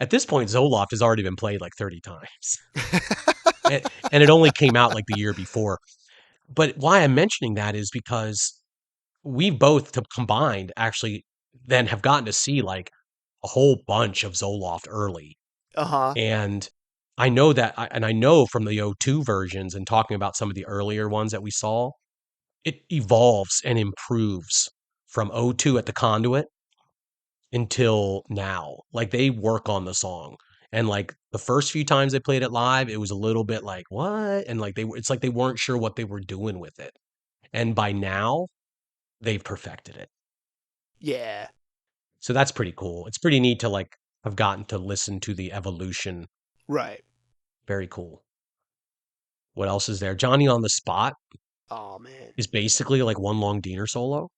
At this point, Zoloft has already been played like 30 times. and it only came out like the year before. But why I'm mentioning that is because we both combined actually then have gotten to see like a whole bunch of Zoloft early. And I know I know from the O2 versions and talking about some of the earlier ones that we saw, it evolves and improves from O2 at the Conduit until now. Like they work on the song. And like the first few times they played it live, it was a little bit like, what? And like it's like they weren't sure what they were doing with it. And by now, they've perfected it. Yeah. So that's pretty cool. It's pretty neat to like have gotten to listen to the evolution. Right. Very cool. What else is there? Johnny on the Spot. Oh man. Is basically like one long Diener solo.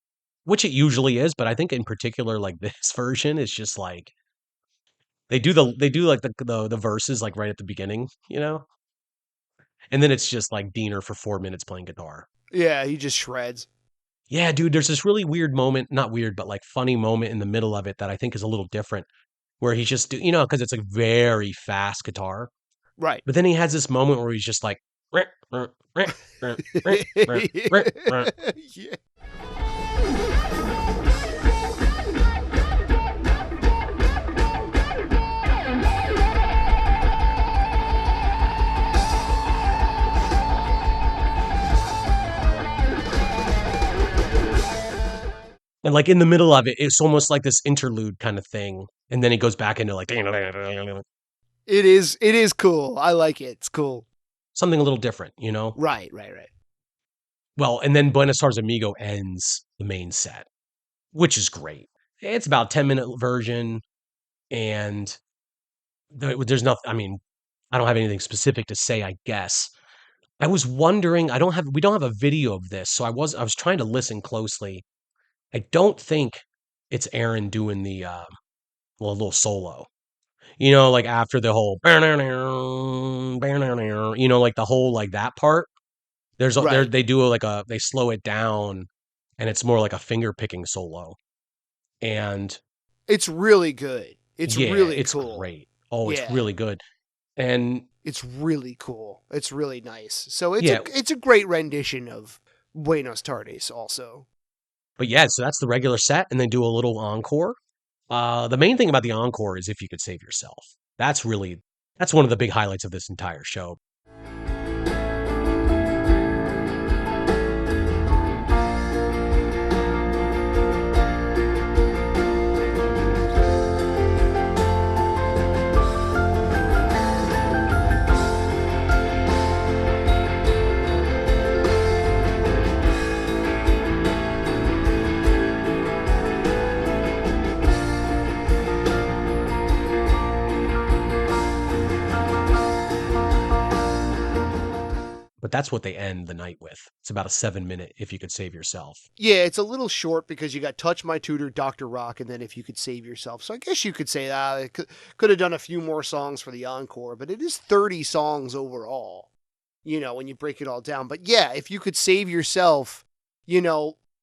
which it usually is, but I think in particular, like this version is just like they do like the verses like right at the beginning, and then it's just like Diener for 4 minutes playing guitar. Yeah, he just shreds. Yeah, dude, there's this really weird moment, not weird, but like funny moment in the middle of it that I think is a little different, where he's just, because it's a very fast guitar. Right. But then he has this moment where he's just like, Yeah. and like in the middle of it, it's almost like this interlude kind of thing. And then he goes back into like It is cool. I like it. It's cool. something a little different, Right. Well, and then Buenos Aires Amigo ends the main set, which is great. It's about 10-minute version, and there's nothing. I mean, I don't have anything specific to say, I guess. I was wondering, we don't have a video of this, so I was trying to listen closely. I don't think it's Aaron doing the a little solo. Like after the whole like the whole like that part. Right. They do they slow it down, and it's more like a finger picking solo. And It's really good. It's yeah, really it's cool. great. Oh, it's Yeah. really good. And It's really cool. It's really nice. So yeah, it's a great rendition of Buenos Tardes also. but yeah, so that's the regular set, and they do a little encore. The main thing about the encore is if you could save yourself. That's one of the big highlights of this entire show. But that's what they end the night with. It's about a 7-minute if you could save yourself. Yeah, it's a little short because you got Touch My Tutor, Dr. Rock, and then If You Could Save Yourself. So I guess you could say that. It could have done a few more songs for the encore, but it is 30 songs overall, when you break it all down. But yeah, If You Could Save Yourself,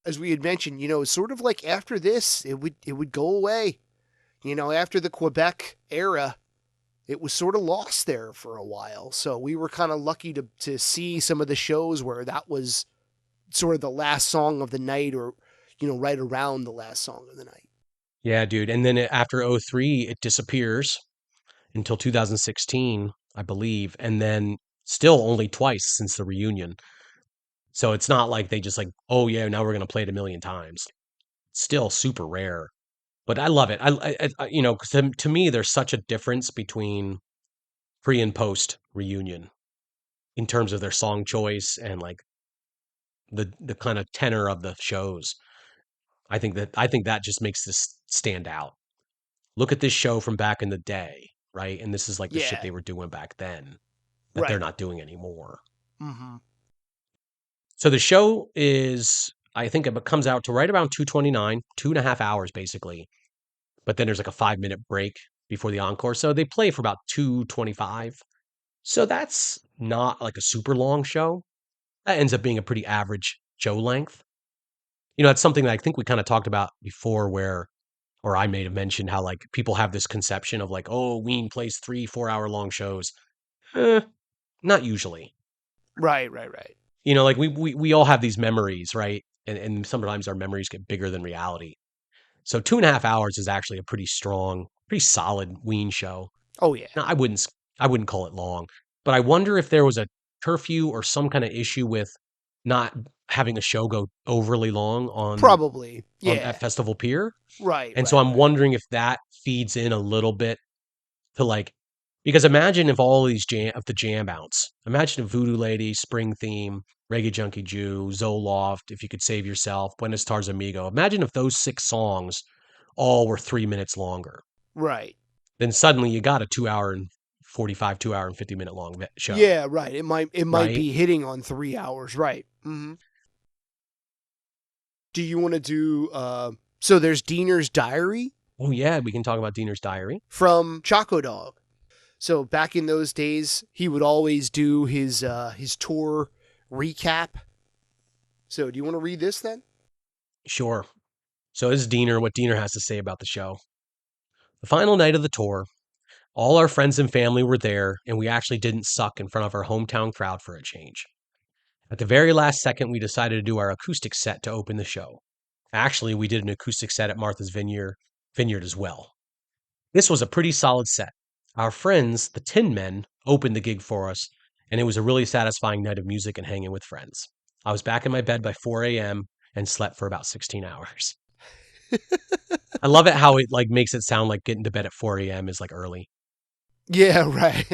as we had mentioned, it's sort of like after this, it would go away. After the Quebec era, it was sort of lost there for a while. So we were kind of lucky to see some of the shows where that was sort of the last song of the night, or, right around the last song of the night. Yeah, dude. And then after 03, it disappears until 2016, I believe. And then still only twice since the reunion. So it's not like they just like, oh yeah, now we're going to play it a million times. It's still super rare. But I love it. 'Cause to me, there's such a difference between pre and post reunion in terms of their song choice and like the kind of tenor of the shows. I think that just makes this stand out. Look at this show from back in the day, right? And this is like the shit Yeah. they were doing back then that they're Right. not doing anymore. Mm-hmm. So the show is, I think it comes out to right around 2:29, 2.5 hours basically. But then there's like a 5-minute break before the encore. So they play for about 2:25. So that's not like a super long show. That ends up being a pretty average show length. It's something that I think we kind of talked about before or I may have mentioned how like people have this conception of like, oh, Ween plays 3-4 hour long shows. Not usually. Right. Like we all have these memories, right? And sometimes our memories get bigger than reality. So 2.5 hours is actually a pretty strong, pretty solid Ween show. Oh yeah. Now, I wouldn't call it long, but I wonder if there was a curfew or some kind of issue with not having a show go overly long Probably. Yeah. at Festival Pier. Right. And so I'm wondering if that feeds in a little bit to like, because imagine if all these the jam outs, imagine if Voodoo Lady, Spring Theme, Reggae Junkie Jew, Zoloft, If You Could Save Yourself, Buenos Tardes Amigo. Imagine if those 6 songs all were 3 minutes longer. Right. Then suddenly you got a 2-hour and 45, 2-hour and 50-minute long show. Yeah. Right. It might Right? be hitting on 3 hours. Right. Mm-hmm. Do you want to do, so there's Diener's Diary Oh yeah, we can talk about Diener's Diary. from Choco Dog. So back in those days, he would always do his tour recap. So do you want to read this then? Sure. So this is Diener, what Diener has to say about the show. The final night of the tour, all our friends and family were there, and we actually didn't suck in front of our hometown crowd for a change. At the very last second, we decided to do our acoustic set to open the show. Actually, we did an acoustic set at Martha's Vineyard as well. This was a pretty solid set. Our friends, the Tin Men, opened the gig for us, and it was a really satisfying night of music and hanging with friends. I was back in my bed by 4 a.m. and slept for about 16 hours. I love it how it like makes it sound like getting to bed at 4 a.m. is like early. Yeah, right.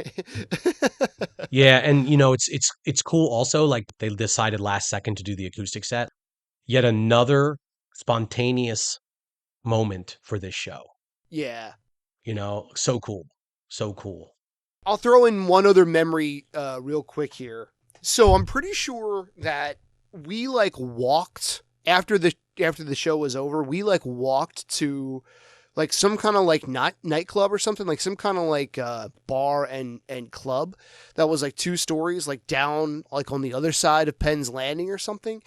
Yeah, and it's cool also like they decided last second to do the acoustic set. Yet another spontaneous moment for this show. Yeah. So cool. So cool. I'll throw in one other memory real quick here. So I'm pretty sure that we like walked after the show was over. We like walked to like some kind of like nightclub or something, like some kind of like bar and club that was like 2 stories like down like on the other side of Penn's Landing or something.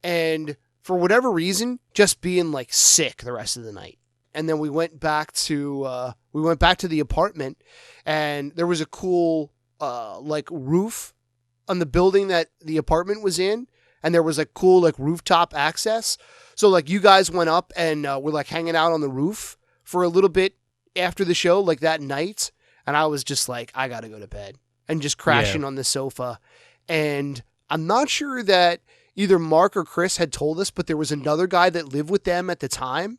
And for whatever reason, just being like sick the rest of the night. And then we went back to the apartment, and there was a cool like roof on the building that the apartment was in, and there was like cool like rooftop access. So like you guys went up and were like hanging out on the roof for a little bit after the show, like that night, and I was just like, I gotta go to bed, and just crashing on the sofa. And I'm not sure that either Mark or Chris had told us, but there was another guy that lived with them at the time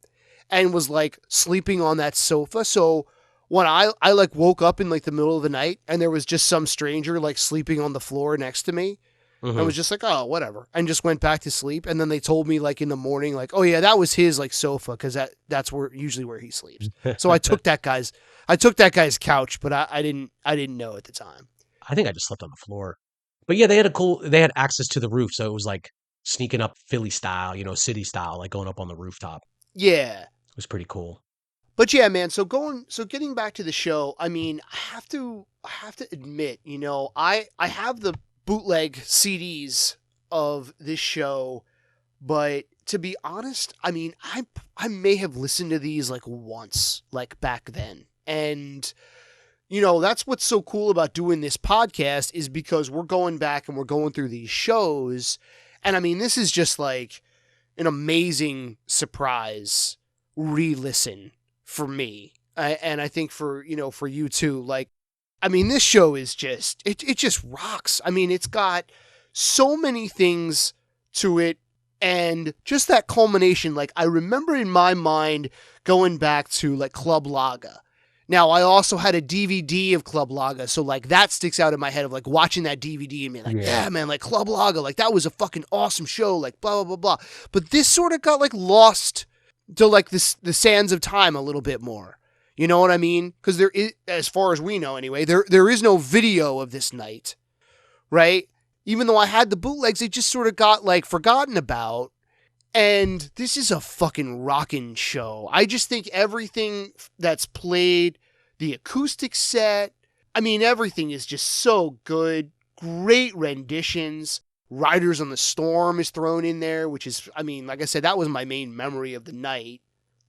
and was like sleeping on that sofa. So when I like woke up in like the middle of the night and there was just some stranger like sleeping on the floor next to me, I was just like, oh, whatever, and just went back to sleep. And then they told me like in the morning, like, oh yeah, that was his like sofa, because that's usually where he sleeps. So I took that guy's couch, but I didn't know at the time. I think I just slept on the floor. But yeah, they had access to the roof, so it was like sneaking up Philly style, city style, like going up on the rooftop. Yeah. It was pretty cool. But yeah, man, so getting back to the show, I mean, I have to admit, I have the bootleg CDs of this show, but to be honest, I mean, I may have listened to these like once, like back then. And that's what's so cool about doing this podcast, is because we're going back and we're going through these shows. And I mean, this is just like an amazing surprise re-listen for me. And I think for you too. Like, I mean, this show is just, it just rocks. I mean, it's got so many things to it, and just that culmination. Like, I remember in my mind going back to like Club Laga. Now, I also had a DVD of Club Laga, so like that sticks out in my head of like watching that DVD and being like, yeah, man, like Club Laga, like that was a fucking awesome show, like blah, blah, blah, blah. But this sort of got like lost to like the sands of time a little bit more. You know what I mean? Because there is, as far as we know anyway, there is no video of this night, right? Even though I had the bootlegs, it just sort of got like forgotten about. And this is a fucking rockin' show. I just think everything that's played, the acoustic set, I mean, everything is just so good. Great renditions. Riders on the Storm is thrown in there, which is, I mean, like I said, that was my main memory of the night.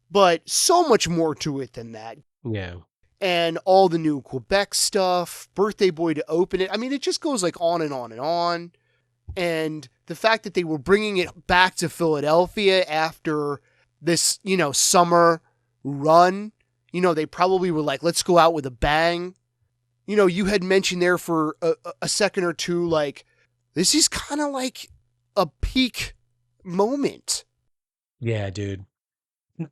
But so much more to it than that. Yeah. And all the new Quebec stuff, Birthday Boy to open it. I mean, it just goes like on and on and on. And the fact that they were bringing it back to Philadelphia after this, summer run, they probably were like, let's go out with a bang. You had mentioned there for a second or two, like, this is kind of like a peak moment. Yeah, dude.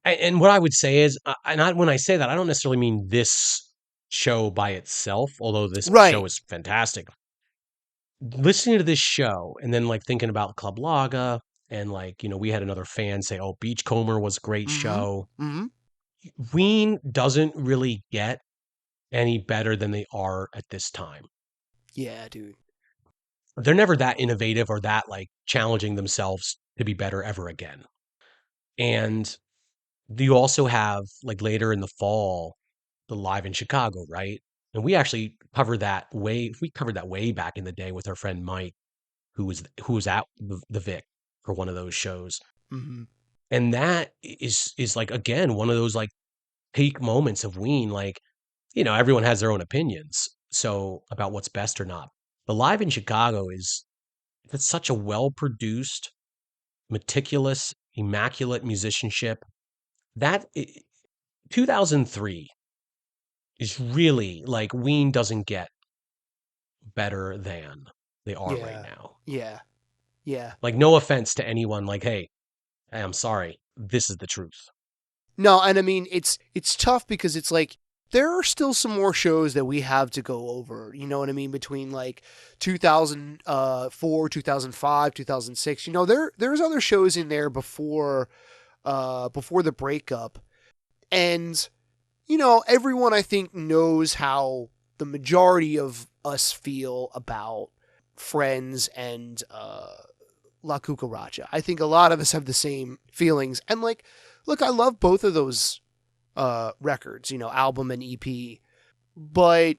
And what I would say is, when I say that, I don't necessarily mean this show by itself, although this show is fantastic. Listening to this show and then like thinking about Club Laga, and like, we had another fan say, oh, Beachcomber was a great show. Mm-hmm. Ween doesn't really get any better than they are at this time. Yeah, dude. They're never that innovative or that like challenging themselves to be better ever again. And you also have like later in the fall, the Live in Chicago, right? And we actually covered that way back in the day with our friend Mike, who was at the Vic for one of those shows. Mm-hmm. And that is like again one of those like peak moments of Ween. Like, everyone has their own opinions so about what's best or not. The Live in Chicago it's such a well produced, meticulous, immaculate musicianship. That 2003 is really like Ween doesn't get better than they are right Yeah. now. Yeah. Yeah. Like, no offense to anyone, like, hey, I'm sorry, this is the truth. No, and I mean it's tough because it's like there are still some more shows that we have to go over. You know what I mean? Between like 2004, 2005, 2006. There's other shows in there before the breakup, and everyone I think knows how the majority of us feel about Friends and La Cucaracha. I think a lot of us have the same feelings. And like, look, I love both of those records, album and EP. But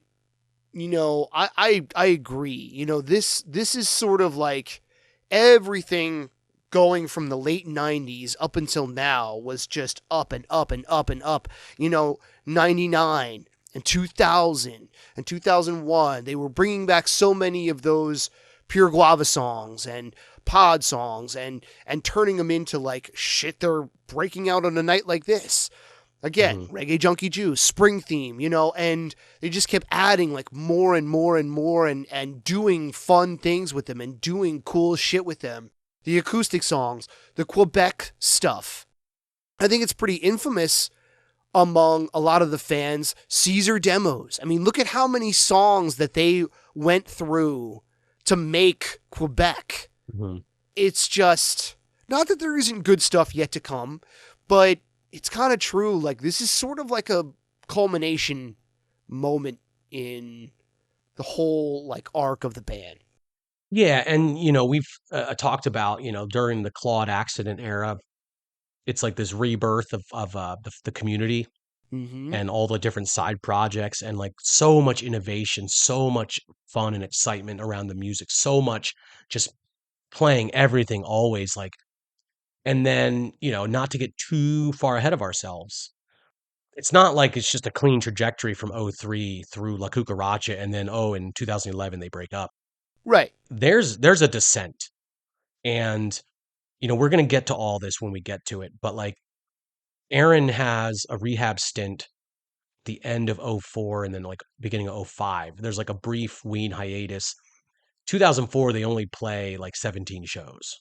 I agree. This is sort of like everything going from the late 90s up until now was just up and up and up and up. 99 and 2000 and 2001, they were bringing back so many of those Pure Guava songs and pod songs and turning them into like shit they're breaking out on a night like this. Again, Reggae Junkie Juice, Spring Theme, and they just kept adding like more and more and more and doing fun things with them and doing cool shit with them. The acoustic songs, the Quebec stuff. I think it's pretty infamous among a lot of the fans. Caesar demos. I mean, look at how many songs that they went through to make Quebec. Mm-hmm. It's just, not that there isn't good stuff yet to come, but it's kind of true. Like, this is sort of like a culmination moment in the whole like arc of the band. Yeah, and we've talked about during the Claude accident era, it's like this rebirth of the community Mm-hmm. and all the different side projects and like so much innovation, so much fun and excitement around the music, so much just playing everything always like. And then not to get too far ahead of ourselves. It's not like it's just a clean trajectory from '03 through La Cucaracha and then in 2011 they break up. Right. There's a descent. And we're going to get to all this when we get to it, but like Aaron has a rehab stint the end of '04 and then like beginning of '05. There's like a brief Ween hiatus. 2004 they only play like 17 shows.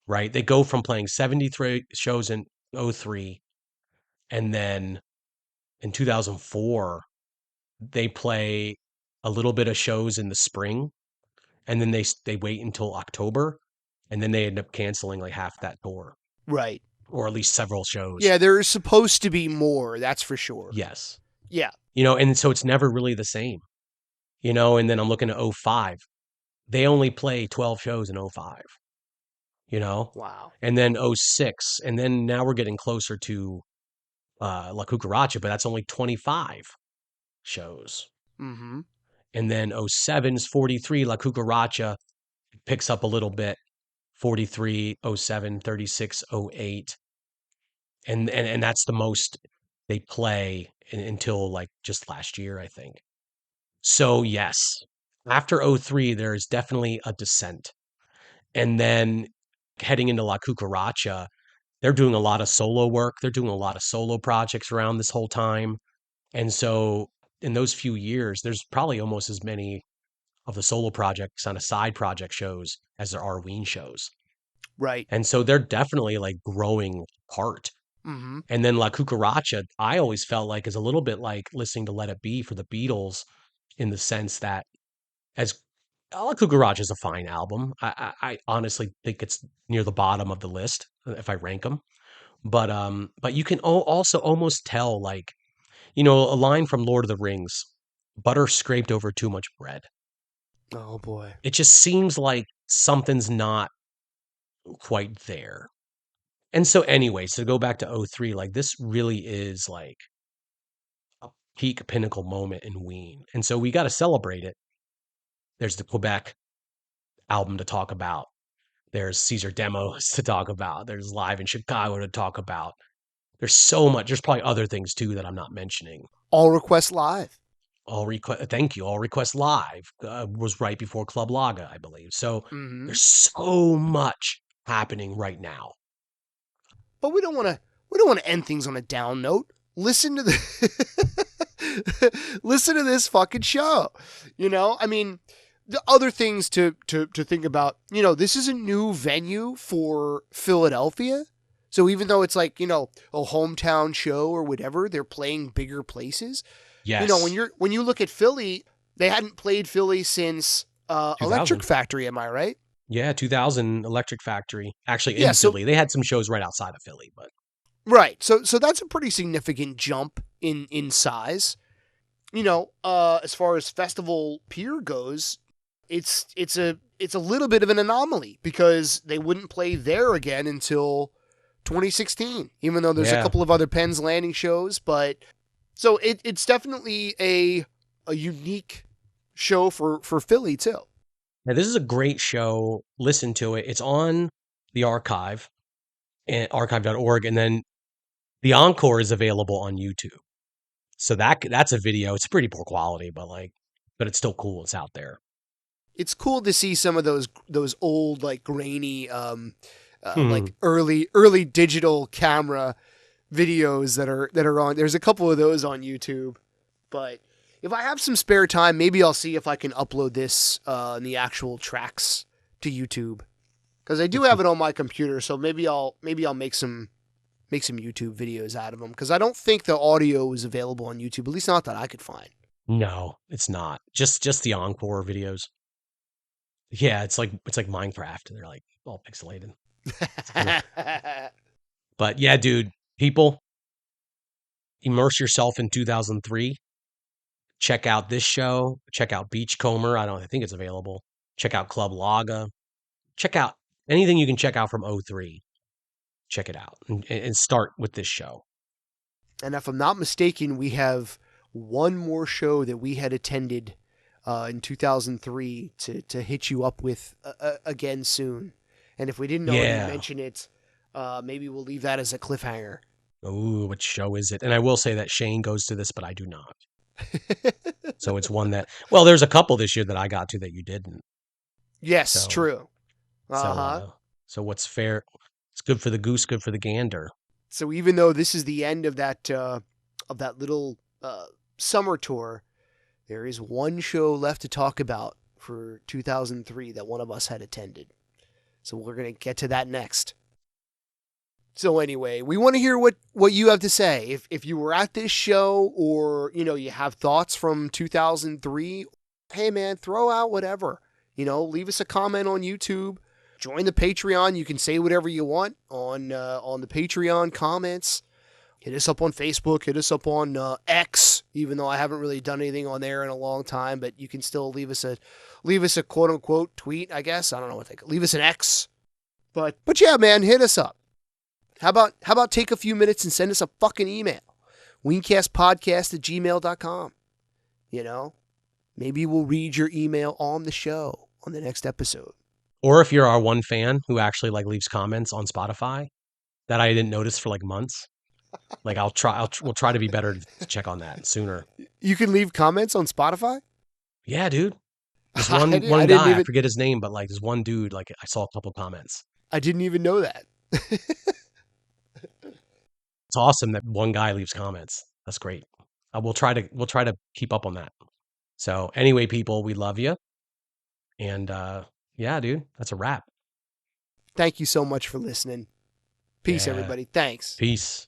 Right? They go from playing 73 shows in '03 and then in 2004 they play a little bit of shows in the spring and then they wait until October and then they end up canceling like half that tour Right. or at least several shows. Yeah, there is supposed to be more, that's for sure. Yes. Yeah. And so it's never really the same. And then I'm looking at '05. They only play 12 shows in '05. Wow. And then '06 and then now we're getting closer to La Cucaracha, but that's only 25 shows. Mm-hmm. And then '07's 43, La Cucaracha picks up a little bit, 43, '07, 36, '08. And that's the most they play until like just last year, I think. So yes, after '03, there is definitely a descent. And then heading into La Cucaracha, they're doing a lot of solo work. They're doing a lot of solo projects around this whole time. And so in those few years, there's probably almost as many of the solo projects on a side project shows as there are Ween shows. Right. And so they're definitely like growing apart. Mm-hmm. And then La Cucaracha, I always felt like is a little bit like listening to Let It Be for the Beatles in the sense that as La Cucaracha is a fine album. I honestly think it's near the bottom of the list if I rank them. But you can also almost tell like, a line from Lord of the Rings, butter scraped over too much bread. Oh boy. It just seems like something's not quite there. And so anyway, so to go back to '03, like this really is like a peak pinnacle moment in Ween. And so we got to celebrate it. There's the Quebec album to talk about. There's Caesar demos to talk about. There's live in Chicago to talk about. There's so much. There's probably other things too that I'm not mentioning. All Request Live. Thank you. All Request Live was right before Club Laga, I believe. So Mm-hmm. there's so much happening right now. But we don't want to end things on a down note. Listen to listen to this fucking show. You know, I mean, the other things to think about, you know, this is a new venue for Philadelphia. So even though it's like, you know, a hometown show or whatever, they're playing bigger places. Yes. You know, when you look at Philly, they hadn't played Philly since 2000. Electric Factory, am I right? Yeah, 2000 Electric Factory. Actually, Yeah, in Philly. They had some shows right outside of Philly, but Right. So that's a pretty significant jump in size. You know, as far as Festival Pier goes, it's a little bit of an anomaly because they wouldn't play there again until 2016, even though there's a couple of other Penn's Landing shows, but so it's definitely a unique show for Philly too. now this is a great show. Listen to it. It's on the archive, archive.org, and then the encore is available on YouTube. So that's a video. It's pretty poor quality, but it's still cool. It's out there. It's cool to see some of those old like grainy like early digital camera videos that are on. There's a couple of those on YouTube, but if I have some spare time, maybe I'll see if I can upload this and the actual tracks to YouTube, because I do have it on my computer. So maybe I'll make some YouTube videos out of them, because I don't think the audio is available on YouTube, at least not that I could find. No, it's not. Just the encore videos. Yeah, it's like Minecraft. They're like all pixelated. But yeah, dude, people, immerse yourself in 2003. Check out this show. Check out Beachcomber. I think it's available. Check out Club Laga. Check out anything you can check out from '03. Check it out and start with this show. And if I'm not mistaken, we have one more show that we had attended in 2003 to hit you up with again soon. And if we didn't already mention it, maybe we'll leave that as a cliffhanger. Ooh, what show is it? And I will say that Shane goes to this, but I do not. So it's one that, well, there's a couple this year that I got to that you didn't. Yes, true. So what's fair? It's good for the goose, good for the gander. So even though this is the end of that little summer tour, there is one show left to talk about for 2003 that one of us had attended. So we're going to get to that next. So anyway, we want to hear what you have to say. If you were at this show, or, you know, you have thoughts from 2003, hey man, throw out whatever. You know, leave us a comment on YouTube. Join the Patreon. You can say whatever you want on the Patreon comments. Hit us up on Facebook. Hit us up on X, even though I haven't really done anything on there in a long time. But you can still leave us a quote unquote tweet, I guess. I don't know what they call. Leave us an X. But yeah, man, hit us up. How about take a few minutes and send us a fucking email? weencastpodcast@gmail.com. You know, maybe we'll read your email on the show on the next episode. Or if you're our one fan who actually leaves comments on Spotify that I didn't notice for months, we'll try to be better to check on that sooner. You can leave comments on Spotify? Yeah, dude. There's one guy, I forget his name, but there's one dude, I saw a couple comments. I didn't even know that. It's awesome that one guy leaves comments. That's great. We'll try to keep up on that. So anyway, people, we love you. And yeah, dude, that's a wrap. Thank you so much for listening. Peace, everybody. Thanks. Peace.